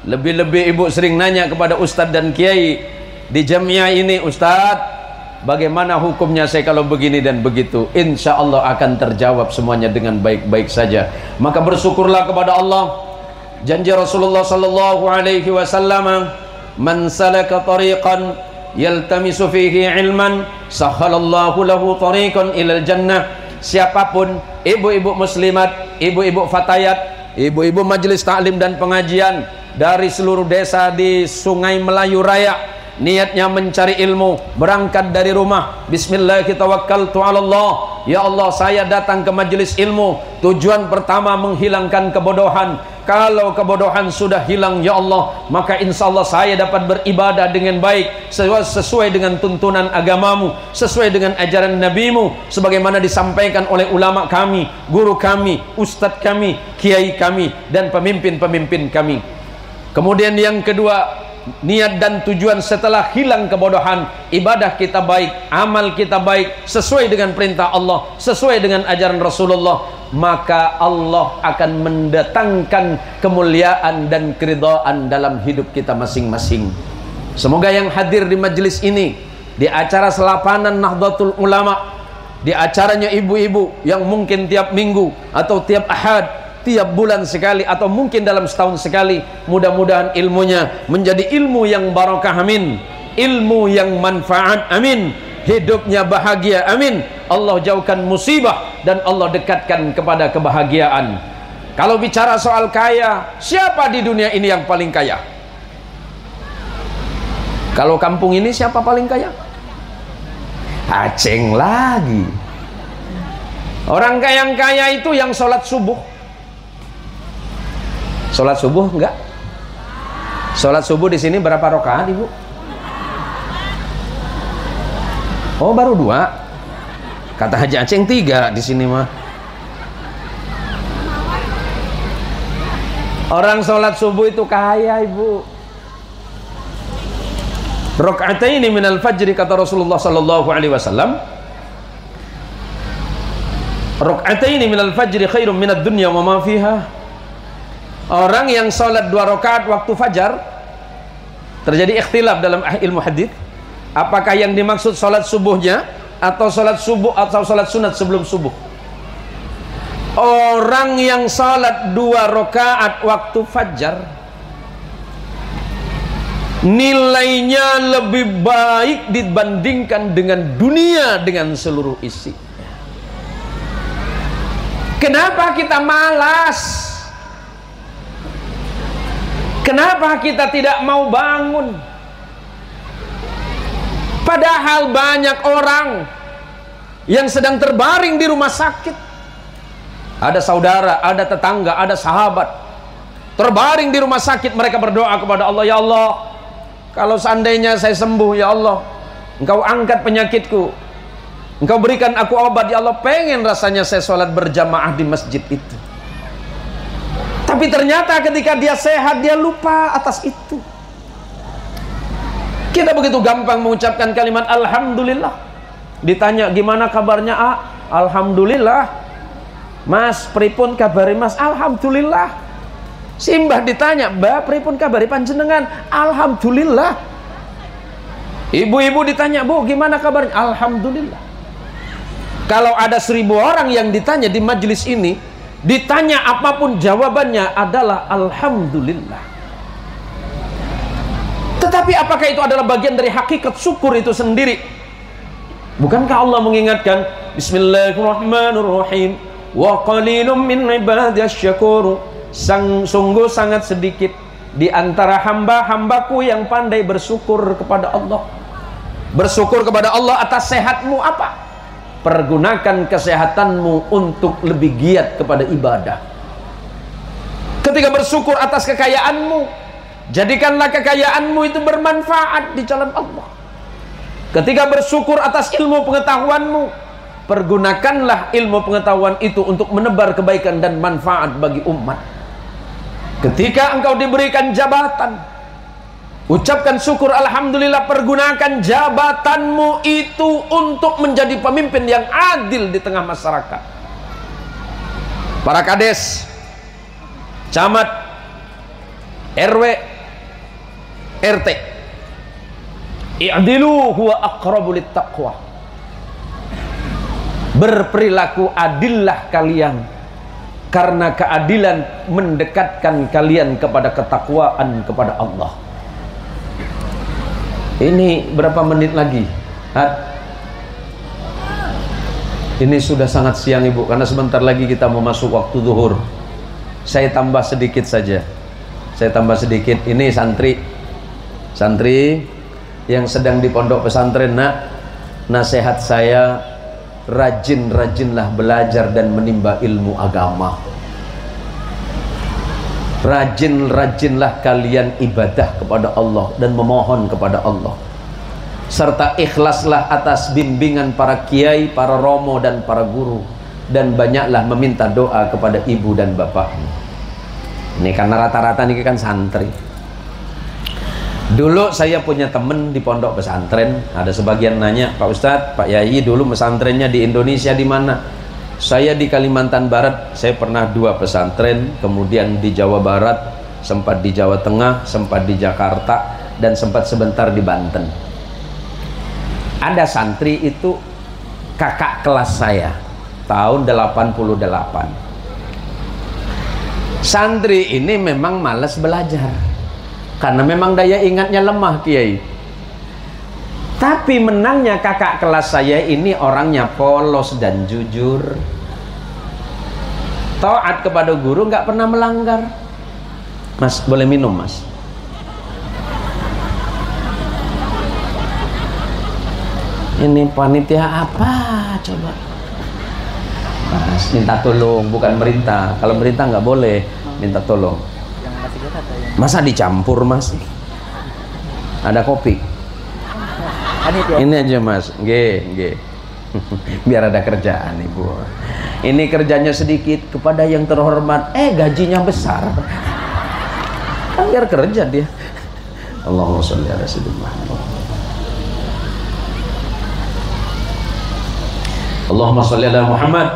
lebih-lebih ibu sering nanya kepada ustadz dan kiai di Jamiah ini, Ustadz, bagaimana hukumnya saya kalau begini dan begitu? Insya Allah akan terjawab semuanya dengan baik-baik saja. Maka bersyukurlah kepada Allah. Janji Rasulullah sallallahu alaihi wasallam, man salaka tariqan yaltamisu fihi ilman sahhalallahu lahu tariqan ilal jannah. Siapapun ibu-ibu muslimat, ibu-ibu fatayat, ibu-ibu majelis taklim dan pengajian dari seluruh desa di Sungai Melayu Raya, niatnya mencari ilmu, berangkat dari rumah, bismillahirrahmanirrahim, ya Allah saya datang ke majelis ilmu, tujuan pertama menghilangkan kebodohan. Kalau kebodohan sudah hilang ya Allah, maka insya Allah saya dapat beribadah dengan baik, sesuai dengan tuntunan agamamu, sesuai dengan ajaran nabimu, sebagaimana disampaikan oleh ulama kami, guru kami, ustadz kami, kiai kami, dan pemimpin-pemimpin kami. Kemudian yang kedua, niat dan tujuan setelah hilang kebodohan, ibadah kita baik, amal kita baik, sesuai dengan perintah Allah, sesuai dengan ajaran Rasulullah, maka Allah akan mendatangkan kemuliaan dan keridhaan dalam hidup kita masing-masing. Semoga yang hadir di majelis ini, di acara selapanan Nahdlatul Ulama, di acaranya ibu-ibu yang mungkin tiap minggu atau tiap ahad, tiap bulan sekali atau mungkin dalam setahun sekali, mudah-mudahan ilmunya menjadi ilmu yang barakah, amin, ilmu yang manfaat, amin, hidupnya bahagia, amin, Allah jauhkan musibah dan Allah dekatkan kepada kebahagiaan. Kalau bicara soal kaya, siapa di dunia ini yang paling kaya? Kalau kampung ini siapa paling kaya? Aceng lagi. Orang yang kaya itu yang sholat subuh. Sholat subuh enggak? Sholat subuh di sini berapa rakaat ibu? Oh baru 2. Kata Haji Aceng 3 di sini mah. Orang sholat subuh itu kaya ibu. Raka'ataini minal fajri kata Rasulullah sallallahu alaihi wasallam. Raka'ataini minal fajri khairum minad dunya wa ma fiha. Orang yang sholat 2 rakaat waktu fajar, terjadi ikhtilaf dalam ilmu hadis, apakah yang dimaksud sholat subuhnya atau sholat subuh atau sholat sunat sebelum subuh. Orang yang sholat 2 rakaat waktu fajar, nilainya lebih baik dibandingkan dengan dunia dengan seluruh isi. Kenapa kita malas? Kenapa kita tidak mau bangun? Padahal banyak orang yang sedang terbaring di rumah sakit. Ada saudara, ada tetangga, ada sahabat terbaring di rumah sakit, mereka berdoa kepada Allah, ya Allah, kalau seandainya saya sembuh, ya Allah, Engkau angkat penyakitku, Engkau berikan aku obat, ya Allah, pengen rasanya saya sholat berjamaah di masjid itu. Tapi ternyata ketika dia sehat, dia lupa atas itu. Kita begitu gampang mengucapkan kalimat Alhamdulillah. Ditanya gimana kabarnya, Alhamdulillah. Mas, pripun kabari mas? Alhamdulillah. Simbah ditanya, "Mbah, pripun kabari panjenengan?" "Alhamdulillah." Ibu-ibu ditanya, "Bu, gimana kabarnya?" "Alhamdulillah." Kalau ada 1000 orang yang ditanya di majelis ini, ditanya apapun jawabannya adalah alhamdulillah. Tetapi apakah itu adalah bagian dari hakikat syukur itu sendiri? Bukankah Allah mengingatkan, Bismillahirrahmanirrahim, wa qalilum min ibadiyas syakur, sungguh sangat sedikit di antara hamba-hambaku yang pandai bersyukur kepada Allah. Bersyukur kepada Allah atas sehatmu apa? Pergunakan kesehatanmu untuk lebih giat kepada ibadah. Ketika bersyukur atas kekayaanmu, jadikanlah kekayaanmu itu bermanfaat di jalan Allah. Ketika bersyukur atas ilmu pengetahuanmu, pergunakanlah ilmu pengetahuan itu untuk menebar kebaikan dan manfaat bagi umat. Ketika engkau diberikan jabatan, ucapkan syukur alhamdulillah, pergunakan jabatanmu itu untuk menjadi pemimpin yang adil di tengah masyarakat. Para kades, camat, RW, RT, i'dilu huwa aqrabu littaqwa. Berperilaku adillah kalian, karena keadilan mendekatkan kalian kepada ketakwaan kepada Allah. Ini berapa menit lagi? Ini sudah sangat siang Ibu, karena sebentar lagi kita mau masuk waktu zuhur. Saya tambah sedikit saja. Saya tambah sedikit. Ini santri yang sedang di pondok pesantren, nak, nasihat saya, rajin-rajinlah belajar dan menimba ilmu agama. Rajin-rajinlah kalian ibadah kepada Allah dan memohon kepada Allah, serta ikhlaslah atas bimbingan para kiai, para romo dan para guru, dan banyaklah meminta doa kepada ibu dan bapakmu. Ini karena rata-rata ini kan santri. Dulu saya punya temen di pondok pesantren, ada sebagian nanya, "Pak Ustadz, Pak Yai, dulu pesantrennya di Indonesia di mana?" Saya di Kalimantan Barat, saya pernah 2 pesantren, kemudian di Jawa Barat, sempat di Jawa Tengah, sempat di Jakarta, dan sempat sebentar di Banten. Ada santri itu kakak kelas saya, tahun 88. Santri ini memang malas belajar, karena memang daya ingatnya lemah, Kiai. Tapi menangnya kakak kelas saya ini orangnya polos dan jujur, taat kepada guru, nggak pernah melanggar. Mas, boleh minum Mas? Ini panitia apa coba? Mas, minta tolong, bukan merintah. Kalau merintah nggak boleh minta tolong. Masa dicampur Mas? Ada kopi? Ini aja Mas, nggih. Biar ada kerjaan Ibu. Ini kerjanya sedikit kepada yang terhormat, gajinya besar. Kan biar kerja dia. Allahumma sholli ala sayyidina Allahumma sholli ala Muhammad.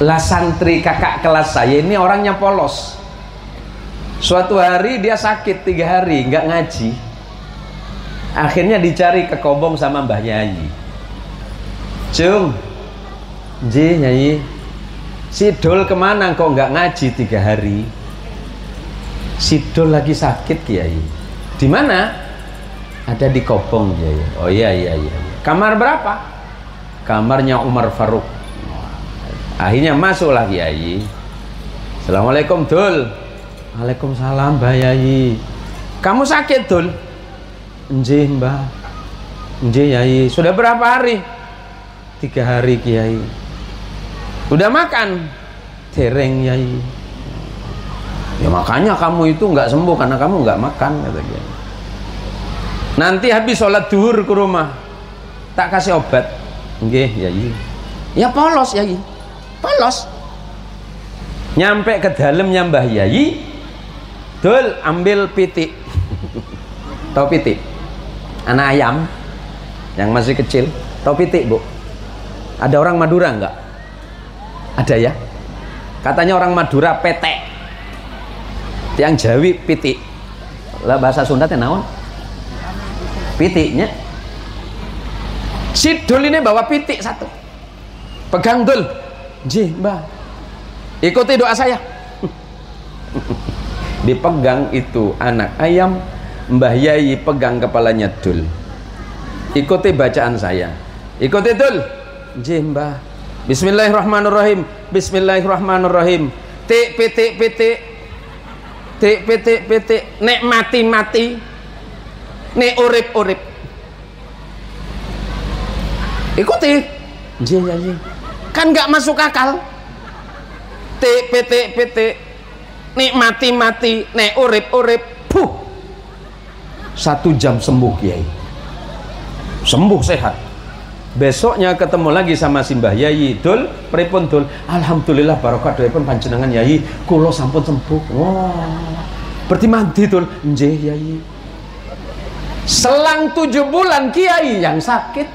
Lah santri kakak kelas saya ini orangnya polos. Suatu hari dia sakit 3 hari nggak ngaji. Akhirnya dicari ke Kobong sama Mbah Yai. "Jung, Ji Nyai, si Dul kemana kok nggak ngaji 3 hari?" "Si Dul lagi sakit Kiai." "Di mana?" "Ada di Kobong Kiai." "Oh iya. Kamar berapa?" "Kamarnya Umar Faruk." Akhirnya masuklah Kiai. "Assalamualaikum Dul." "Waalaikumsalam Mbah Yai." "Kamu sakit Dul?" "Nggih Mbah." "Nggih Yai." "Sudah berapa hari?" 3 hari Kiai." "Udah makan?" "Dereng Yai." "Ya makanya kamu itu nggak sembuh karena kamu nggak makan," kata Kiai. "Nanti habis sholat duhur ke rumah tak kasih obat." "Nggih Yai." Ya polos Yai, polos. Nyampe ke dalamnya Mbah Yai, "Dul, ambil pitik." Tahu pitik? Anak ayam yang masih kecil. Tahu pitik Bu? Ada orang Madura enggak? Ada ya? Katanya orang Madura petek. tiang Jawi pitik lah bahasa Sunda teh naon pitiknya. Si Dul ini bawa pitik satu, pegang Dul, ji mbah ikuti doa saya. Dipegang itu anak ayam, Mbah Yai pegang kepalanya Dul, ikuti bacaan saya, ikuti Dul, ji mbah, bismillahirrahmanirrahim, bismillahirrahmanirrahim, tik pitik pitik, tik pitik pitik, nek mati mati, nek urip urip, ikuti, ji kan nggak masuk akal, tik pitik pitik, nek mati mati, nek urip urip, puh, 1 jam sembuh Kiai, sembuh sehat. Besoknya ketemu lagi sama si Mbah Yai, Dul, pripun Dul? Alhamdulillah barokah doaipun panjenengan Yai, kula sampun sembuh. Wah, berarti mandi Dul, nggih Yai. Selang 7 bulan Kiai yang sakit.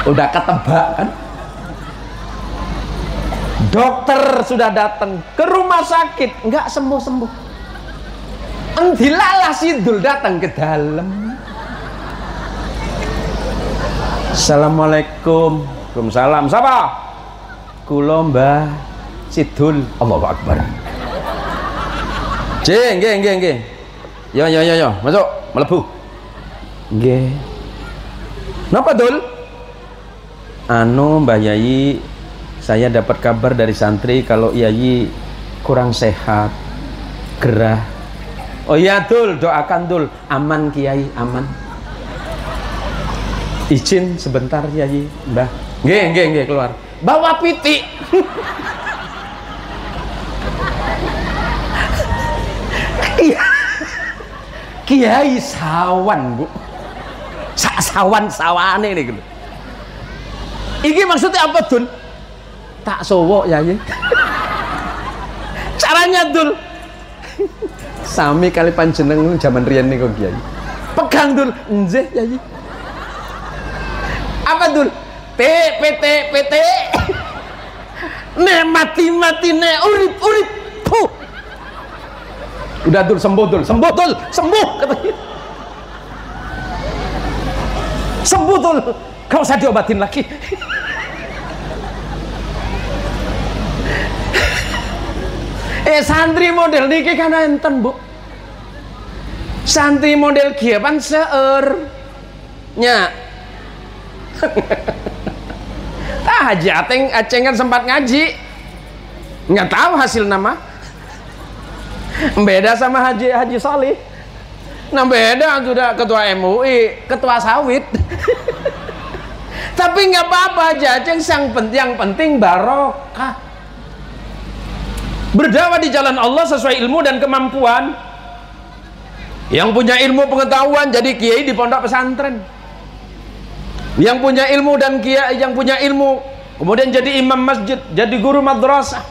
Udah ketebak kan? Dokter sudah datang ke rumah sakit, nggak sembuh-sembuh. Dilalah si Dul datang ke dalam. Assalamualaikum. Waalaikumsalam. Siapa? Kula Mbah Sidul. Allahu Akbar. Nggih, nggih, nggih, nggih. Yo, masuk, mlebu. Nggih. Napa Dul? Anu Mbah Yai, saya dapat kabar dari santri kalau Yai kurang sehat, gerah. Oh iya Dul, doakan Dul, aman Kiai, aman. Izin sebentar Yai, Mbah. Nggih, keluar. Bawa pitik. Kiai sawan, Bu. Sawan-sawane niku. Iki maksudnya apa, Dul? Tak sowo Yai. Caranya Dul. Sami kali panjenengan zaman riyen niku Kiai. Pegang Dul, nggih Yai. Apa Dul? PT. Nek mati nek urip. Puh. Udah Dul, sembuh Dul, sembuh katanya. Sembuh Dul, gak usah diobatin lagi. Santri model niki kan enten Bu. Santri model kieu pan seueur nya. Haji Aceng kan sempat ngaji, nggak tahu hasil nama. Beda sama Haji Salih. Nah beda sudah ketua MUI, ketua sawit. Tapi nggak apa-apa Haji Aceng, yang penting barokah. Berdakwah di jalan Allah sesuai ilmu dan kemampuan. Yang punya ilmu pengetahuan jadi kiai di pondok pesantren. Yang punya ilmu dan kiai yang punya ilmu kemudian jadi imam masjid, jadi guru madrasah.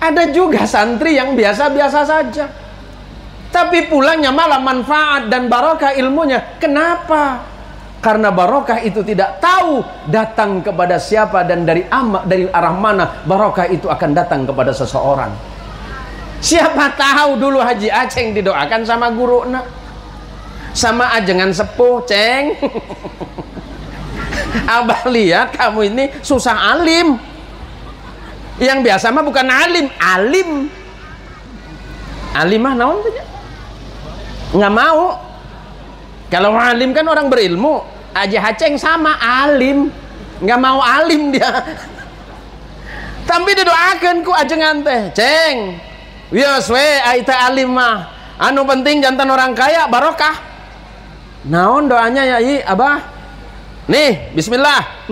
Ada juga santri yang biasa-biasa saja, tapi pulangnya malah manfaat dan barokah ilmunya. Kenapa? Karena barokah itu tidak tahu datang kepada siapa dan dari arah mana barokah itu akan datang kepada seseorang. Siapa tahu dulu Haji Aceng didoakan sama guru sama ajengan sepuh, Ceng. Abah lihat kamu ini susah alim. Yang biasa mah bukan alim. Alim mah naon saja nggak mau. Kalau alim kan orang berilmu. Haji Aceng sama alim, nggak mau alim dia. Tapi didoakan ku ajengan teh, Ceng. Wios we aita alim mah. Anu penting jantan orang kaya barokah. Naon doanya Yai Abah? Nih, bismillah.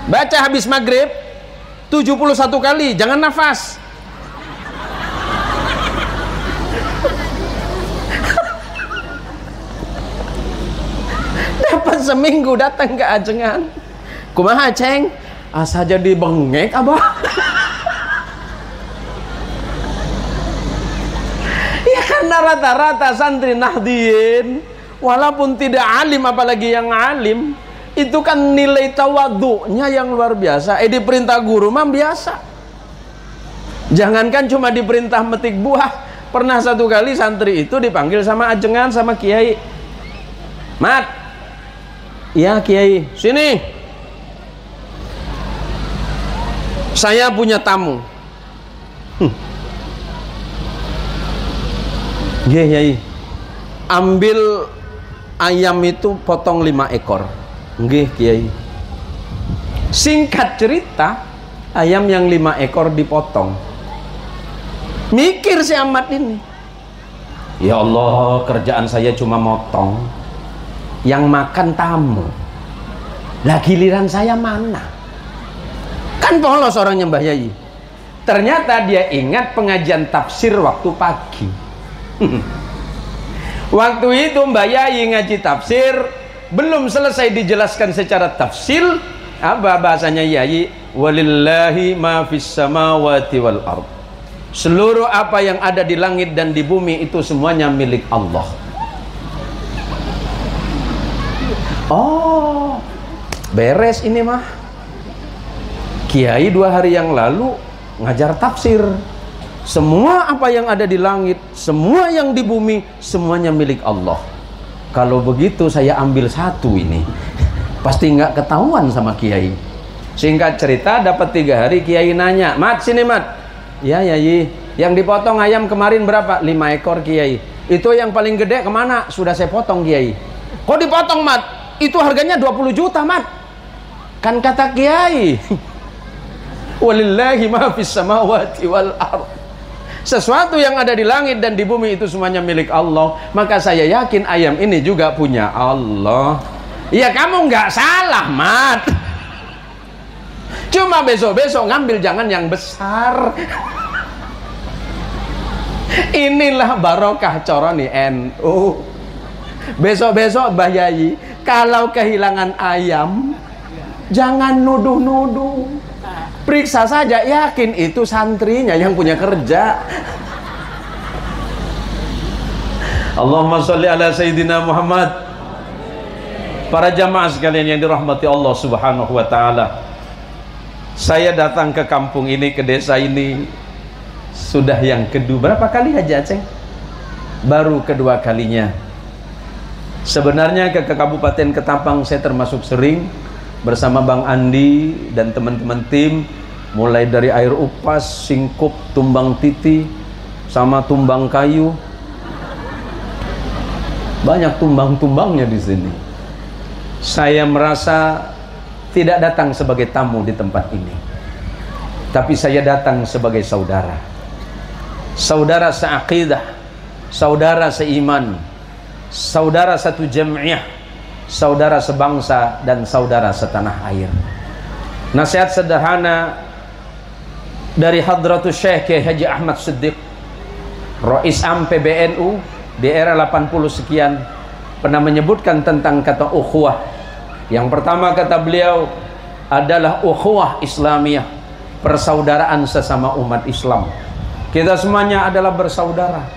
Baca habis maghrib 71 kali, jangan nafas. Dapat seminggu datang ke ajengan. Kumaha Ceng? Asa jadi bengek Abah. Ya karena rata-rata santri Nahdien walaupun tidak alim apalagi yang alim Itu kan nilai tawadhu'nya yang luar biasa. Diperintah guru mah biasa. Jangankan cuma diperintah metik buah. Pernah satu kali santri itu dipanggil sama ajengan, sama kiai. Mat, ya kiai, sini. Saya punya tamu. Kiai, ambil ayam itu potong 5 ekor. Nggih kiai. Singkat cerita, ayam yang 5 ekor dipotong. Mikir si Ahmad ini, ya Allah, kerjaan saya cuma motong, yang makan tamu. Lah giliran saya mana? Kan polos orangnya Mbah Yai. Ternyata dia ingat pengajian tafsir waktu pagi. Waktu itu Mbah Yai ngaji tafsir, belum selesai dijelaskan secara tafsil. Apa bahasanya Yai? Walillahi ma fis samawati wal ard. Seluruh apa yang ada di langit dan di bumi itu semuanya milik Allah. Oh, beres ini mah. Kiai 2 hari yang lalu ngajar tafsir. Semua apa yang ada di langit, semua yang di bumi, semuanya milik Allah. Kalau begitu saya ambil satu ini. Pasti nggak ketahuan sama Kiai. Singkat cerita, dapat 3 hari Kiai nanya, Mat sini Mat. Ya Yai, yang dipotong ayam kemarin berapa? 5 ekor Kiai. Itu yang paling gede kemana? Sudah saya potong Kiai. Kok dipotong Mat? Itu harganya 20 juta Mat. Kan kata Kiai, walillahi ma fis samawati wal ard. Sesuatu yang ada di langit dan di bumi itu semuanya milik Allah. Maka saya yakin ayam ini juga punya Allah. Ya kamu nggak salah Mat. Cuma besok-besok ngambil jangan yang besar. Inilah barokah coroni NU. Besok-besok Mbah Yai kalau kehilangan ayam, jangan nuduh-nuduh. Periksa saja, yakin itu santrinya yang punya kerja. Allahumma sholli ala Sayyidina Muhammad. Para jamaah sekalian yang dirahmati Allah Subhanahu wa ta'ala, saya datang ke kampung ini, ke desa ini sudah yang kedua. Berapa kali Haji Aceh? Baru kedua kalinya. Sebenarnya ke Kabupaten Ketapang saya termasuk sering bersama Bang Andi dan teman-teman tim, mulai dari air upas, singkup, tumbang titi, sama tumbang kayu. Banyak tumbang-tumbangnya di sini. Saya merasa tidak datang sebagai tamu di tempat ini, tapi saya datang sebagai saudara. Saudara seaqidah, saudara seiman, saudara satu jamiah, saudara sebangsa, dan saudara setanah air. Nasihat sederhana dari Hadratus Syekh Haji Ahmad Siddiq, Rais Am PBNU di era 80 sekian, pernah menyebutkan tentang kata ukhuwah. Yang pertama kata beliau adalah ukhuwah Islamiyah, persaudaraan sesama umat Islam. Kita semuanya adalah bersaudara.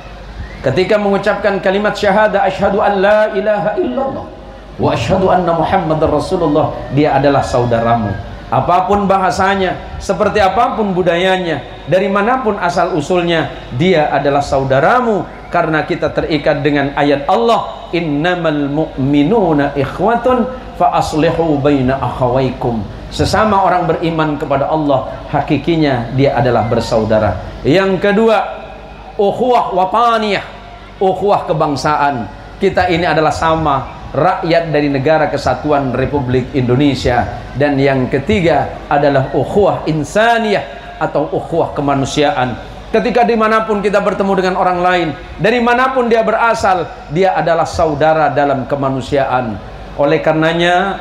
Ketika mengucapkan kalimat syahadah asyhadu an la ilaha illallah wa asyhadu anna Muhammadar Rasulullah, dia adalah saudaramu. Apapun bahasanya, seperti apapun budayanya, dari manapun asal usulnya, dia adalah saudaramu. Karena kita terikat dengan ayat Allah, innamal mu'minuna ikhwatun fa aslihu baina akhawaikum. Sesama orang beriman kepada Allah, hakikinya dia adalah bersaudara. Yang kedua, ukhuwah wataniyah, ukhuwah kebangsaan. Kita ini adalah sama, rakyat dari Negara Kesatuan Republik Indonesia. Dan yang ketiga adalah ukhuwah insaniyah atau ukhuwah kemanusiaan. Ketika dimanapun kita bertemu dengan orang lain, dari manapun dia berasal, dia adalah saudara dalam kemanusiaan. Oleh karenanya,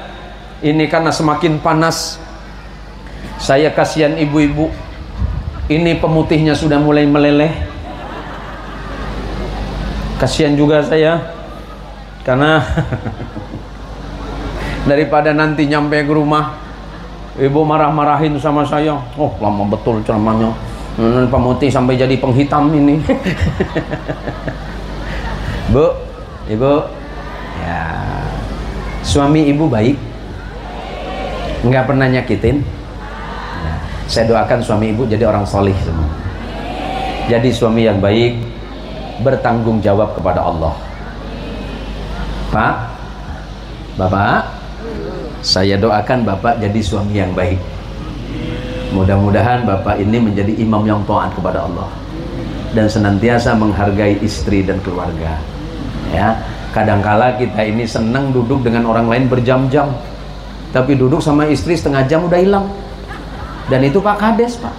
ini karena semakin panas, saya kasihan ibu-ibu. Ini pemutihnya sudah mulai meleleh. Kasihan juga saya, karena daripada nanti nyampe ke rumah, ibu marah-marahin sama saya. Oh, lama betul ceramahnya. Pemutih sampai jadi penghitam ini. Bu, ibu, ya, suami ibu baik. Nggak pernah nyakitin. Nah, saya doakan suami ibu jadi orang solih semua. Jadi suami yang baik, bertanggung jawab kepada Allah. Pak, Bapak, saya doakan Bapak jadi suami yang baik. Mudah-mudahan Bapak ini menjadi imam yang taat kepada Allah dan senantiasa menghargai istri dan keluarga. Ya, kadangkala kita ini senang duduk dengan orang lain berjam-jam, tapi duduk sama istri setengah jam udah hilang. Dan itu Pak Kades, Pak.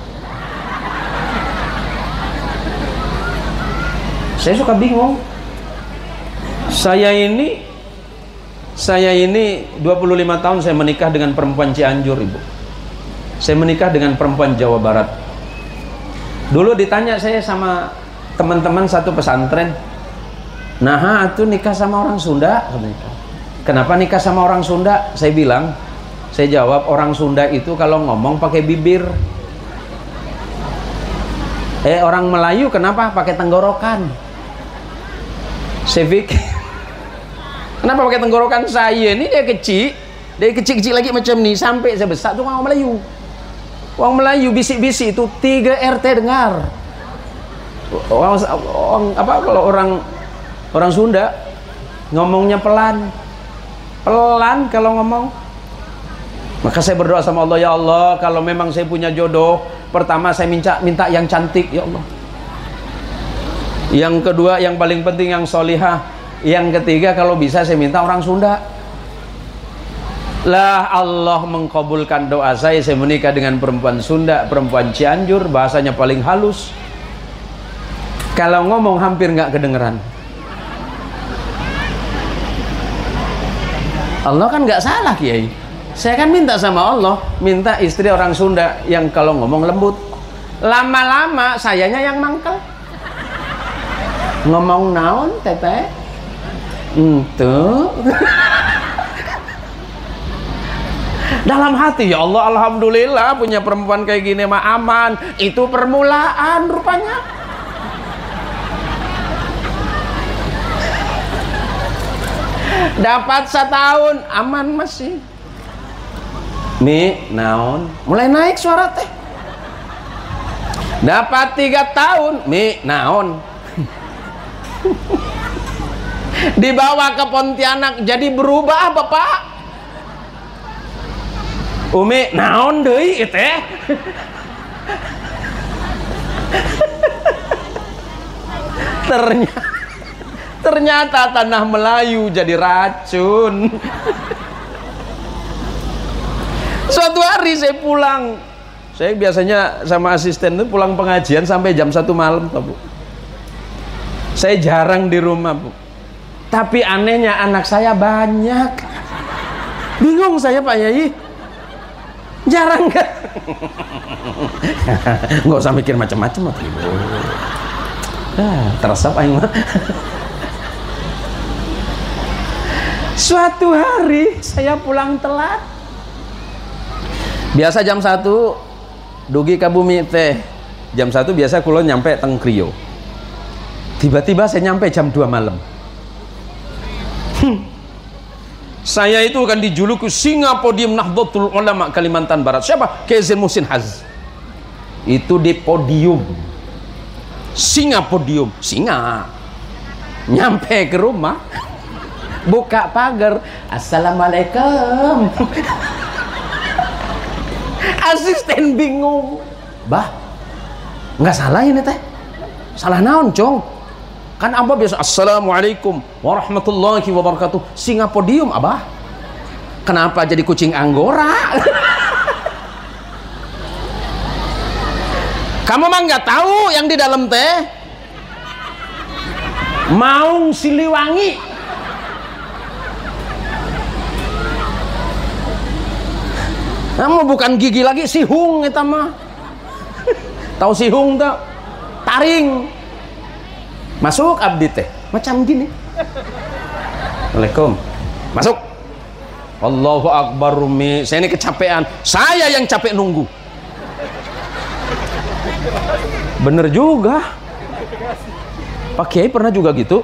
Saya suka bingung. Saya ini 25 tahun saya menikah dengan perempuan Cianjur, Ibu. Saya menikah dengan perempuan Jawa Barat. Dulu ditanya saya sama teman-teman satu pesantren, nah itu nikah sama orang Sunda. Kenapa nikah sama orang Sunda? Saya bilang, saya jawab, orang Sunda itu kalau ngomong pakai bibir. Orang Melayu kenapa pakai tenggorokan? Saya pikir, kenapa pakai tenggorokan? Saya ini dia kecil lagi macam ini, sampai saya besar tuh orang Melayu. Orang Melayu bisik-bisik itu 3 RT dengar. Kalau orang Sunda ngomongnya pelan kalau ngomong. Maka saya berdoa sama Allah, ya Allah, kalau memang saya punya jodoh, pertama saya minta yang cantik, ya Allah. Yang kedua, yang paling penting yang solihah. Yang ketiga, kalau bisa saya minta orang Sunda. Lah Allah mengkabulkan doa saya menikah dengan perempuan Sunda, perempuan Cianjur, bahasanya paling halus. Kalau ngomong hampir nggak kedengeran. Allah kan nggak salah, Kiai. Saya kan minta sama Allah, minta istri orang Sunda yang kalau ngomong lembut. Lama-lama sayanya yang mangkel. Ngomong naon, teteh? Tuh. Dalam hati, ya Allah, alhamdulillah punya perempuan kayak gini mah aman. Itu permulaan rupanya. Dapat 1 tahun aman masih. Nih naon, mulai naik suara teh. Dapat 3 tahun, nih naon. Dibawa ke Pontianak jadi berubah Bapak. Umi naon deui teh? Ternyata tanah Melayu jadi racun. Suatu hari saya pulang. Saya biasanya sama asisten itu pulang pengajian sampai jam 1 malam, Bu. Saya jarang di rumah, Bu. Tapi anehnya anak saya banyak. Bingung saya, Pak Yai. Jarang kan? Nggak usah mikir macam-macam, Ibu. Teresap aing mah. Suatu hari saya pulang telat. Biasa jam 1 dugi ka bumi teh. Jam 1 biasa kula nyampe teng Krio. Tiba-tiba saya nyampe jam 2 malam. Saya itu akan dijuluki singa podium Nahdlatul Ulama Kalimantan Barat. Siapa? Kezin Muhsin Haz. Itu di podium. Singa podium, singa. Nyampe ke rumah, buka pagar, assalamualaikum. Asisten bingung. Bah, nggak salah ini teh. Salah naon, Cong? Kan Abah biasa assalamualaikum warahmatullahi wabarakatuh. Singa podium, Abah. Kenapa jadi kucing anggora? Kamu mah nggak tahu yang di dalam teh Maung Siliwangi. Kamu bukan gigi lagi, sihung eta mah. Tahu sihung tak? Taring. Masuk abdi teh macam gini. Waalaikum. Masuk. Allahu Akbar. Rumi, saya ini kecapean. Saya yang capek nunggu. Bener juga. Pak Kiai pernah juga gitu.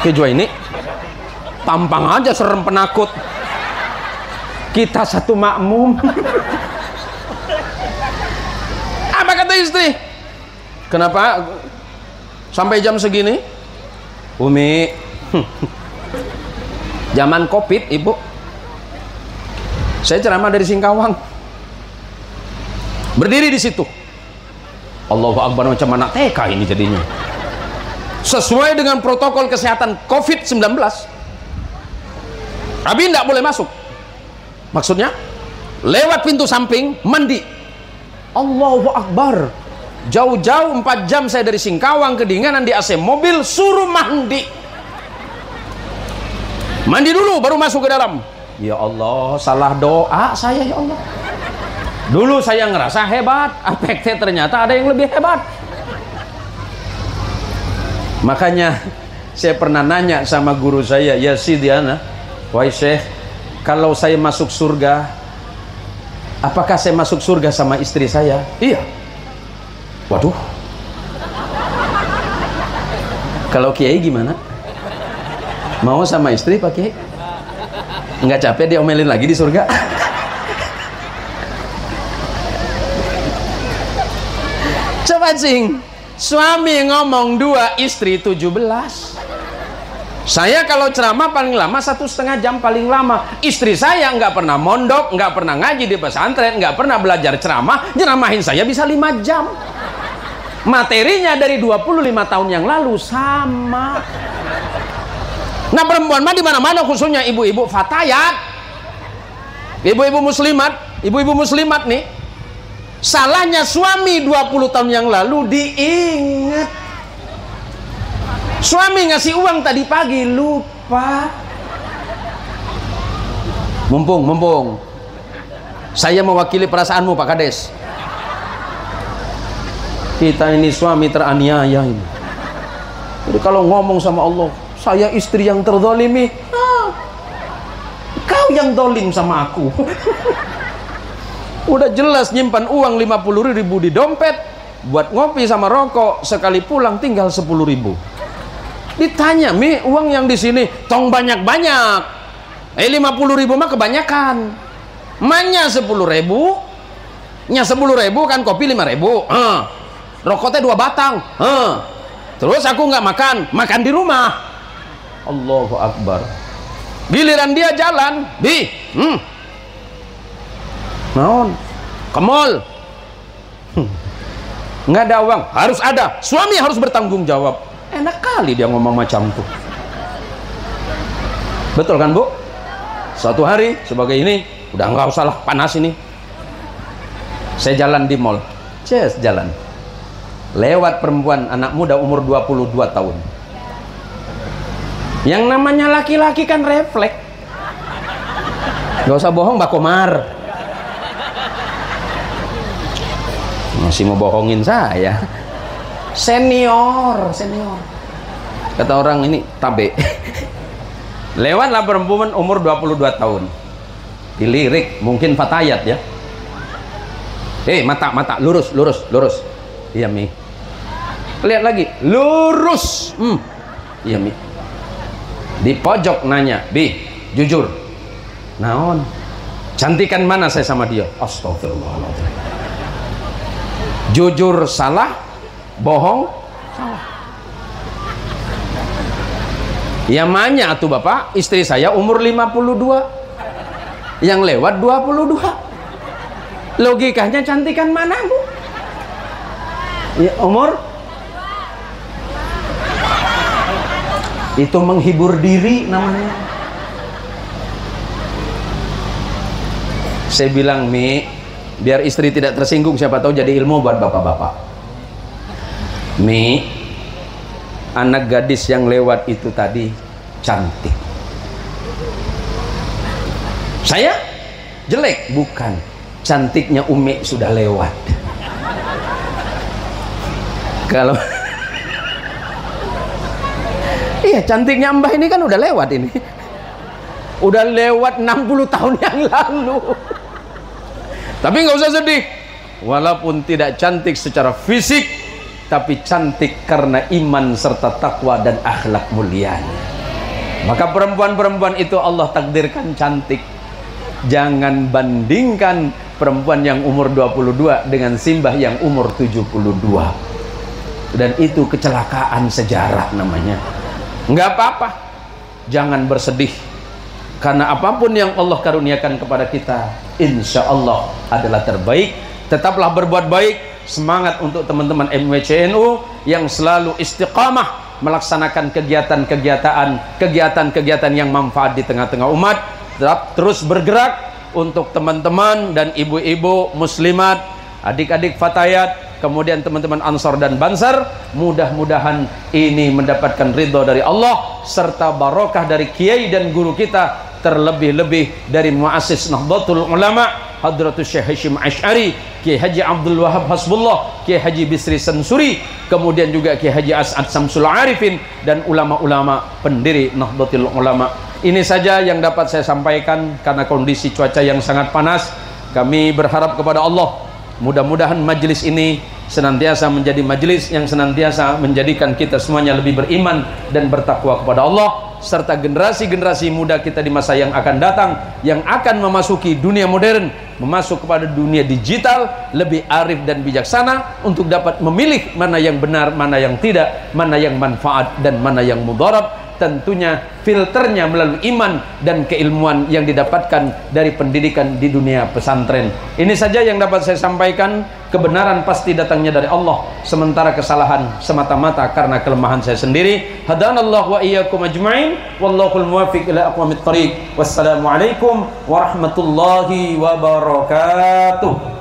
Kiai ini tampang aja serem penakut. kita satu makmum. Apa kata istri? Kenapa sampai jam segini? Umi, zaman Covid ibu, saya ceramah dari Singkawang, berdiri di situ. Allahu Akbar, macam anak TK ini jadinya. Sesuai dengan protokol kesehatan COVID-19, Abi tidak boleh masuk. Maksudnya lewat pintu samping mandi. Allahu Akbar, jauh-jauh 4 jam saya dari Singkawang kedinginan di AC mobil, suruh mandi. Mandi dulu baru masuk ke dalam. Ya Allah, salah doa saya ya Allah. Dulu saya ngerasa hebat, efeknya ternyata ada yang lebih hebat. Makanya saya pernah nanya sama guru saya, ya Sidiana, wahai Syekh, kalau saya masuk surga, apakah saya masuk surga sama istri saya? Iya. Waduh. Kalau Kiai gimana? Mau sama istri Pak Kiai? Nggak capek dia omelin lagi di surga? Coba cing, suami ngomong 2, istri 17. Saya kalau ceramah paling lama 1,5 jam paling lama. Istri saya nggak pernah mondok, nggak pernah ngaji di pesantren, nggak pernah belajar ceramah, nyeramahin saya bisa 5 jam. Materinya dari 25 tahun yang lalu sama. Nah perempuan mah di mana-mana, khususnya ibu-ibu fatayat, ibu-ibu muslimat nih. Salahnya suami 20 tahun yang lalu diingat. Suami ngasih uang tadi pagi lupa. Mumpung saya mewakili perasaanmu Pak Kades. Kita ini suami teraniaya ini. Jadi kalau ngomong sama Allah, saya istri yang terzalimi, kau yang dolim sama aku. Udah jelas nyimpan uang 50.000 di dompet buat ngopi sama rokok, sekali pulang tinggal 10.000. Ditanya, Mi, uang yang di sini tong banyak-banyak. 50.000 mah kebanyakan. Manya 10.000, nya 10.000 kan kopi 5.000. Rokoknya 2 batang. Terus aku nggak makan di rumah. Allahu Akbar. Giliran dia jalan, Bi, naon? Ke mall. Nggak ada uang, harus ada. Suami harus bertanggung jawab. Enak kali dia ngomong macam tuh. Betul kan Bu? Suatu hari sebagai ini, udah nggak usah lah, panas ini. Saya jalan di mall, jalan. Lewat perempuan anak muda umur 22 tahun. Yang namanya laki-laki kan refleks. Gak usah bohong Mbak Komar. Masih mau bohongin saya. Senior. Kata orang ini tabe. Lewatlah perempuan umur 22 tahun. Dilirik, mungkin fatayat ya. Mata, lurus. Iya, Mi. Lihat lagi, lurus. Iya, Mi. Di pojok nanya, Bi, jujur. Naon? Cantikan mana saya sama dia? Astagfirullahaladzim. Jujur salah, bohong salah. Ya manya tuh Bapak, istri saya umur 52, yang lewat 22. Logikanya cantikan mana Bu? Ya umur itu menghibur diri namanya. Saya bilang, Mi, biar istri tidak tersinggung, siapa tahu jadi ilmu buat bapak-bapak. Mi, anak gadis yang lewat itu tadi cantik. Saya jelek? Bukan, cantiknya Umi sudah lewat. Kalau iya, cantiknya Mbah ini kan udah lewat ini. Udah lewat 60 tahun yang lalu. Tapi nggak usah sedih. Walaupun tidak cantik secara fisik, tapi cantik karena iman serta takwa dan akhlak mulianya. Maka perempuan-perempuan itu Allah takdirkan cantik. Jangan bandingkan perempuan yang umur 22 dengan simbah yang umur 72. Dan itu kecelakaan sejarah namanya. Enggak apa-apa, jangan bersedih, karena apapun yang Allah karuniakan kepada kita, insya Allah adalah terbaik. Tetaplah berbuat baik. Semangat untuk teman-teman MWCNU yang selalu istiqamah melaksanakan kegiatan-kegiatan yang manfaat di tengah-tengah umat. Tetap terus bergerak untuk teman-teman dan ibu-ibu muslimat, adik-adik fatayat, kemudian teman-teman Ansor dan Bansar. Mudah-mudahan ini mendapatkan ridho dari Allah serta barokah dari kiai dan guru kita, terlebih-lebih dari muassis Nahdlatul Ulama Hadratus Syekh Hashim Asy'ari, Kiai Haji Abdul Wahab Hasbullah, Kiai Haji Bisri Sansuri, kemudian juga Kiai Haji As'ad Samsul Arifin dan ulama-ulama pendiri Nahdlatul Ulama. Ini saja yang dapat saya sampaikan karena kondisi cuaca yang sangat panas. Kami berharap kepada Allah, mudah-mudahan majelis ini senantiasa menjadi majelis yang senantiasa menjadikan kita semuanya lebih beriman dan bertakwa kepada Allah, serta generasi-generasi muda kita di masa yang akan datang yang akan memasuki dunia modern, memasuk kepada dunia digital, lebih arif dan bijaksana untuk dapat memilih mana yang benar, mana yang tidak, mana yang manfaat dan mana yang mudarat. Tentunya filternya melalui iman dan keilmuan yang didapatkan dari pendidikan di dunia pesantren. Ini saja yang dapat saya sampaikan. Kebenaran pasti datangnya dari Allah, sementara kesalahan semata-mata karena kelemahan saya sendiri. Hadanallahu wa iyyakum ajma'in, wallahul muwaffiq ila aqwamit thariq. Wassalamualaikum warahmatullahi wabarakatuh.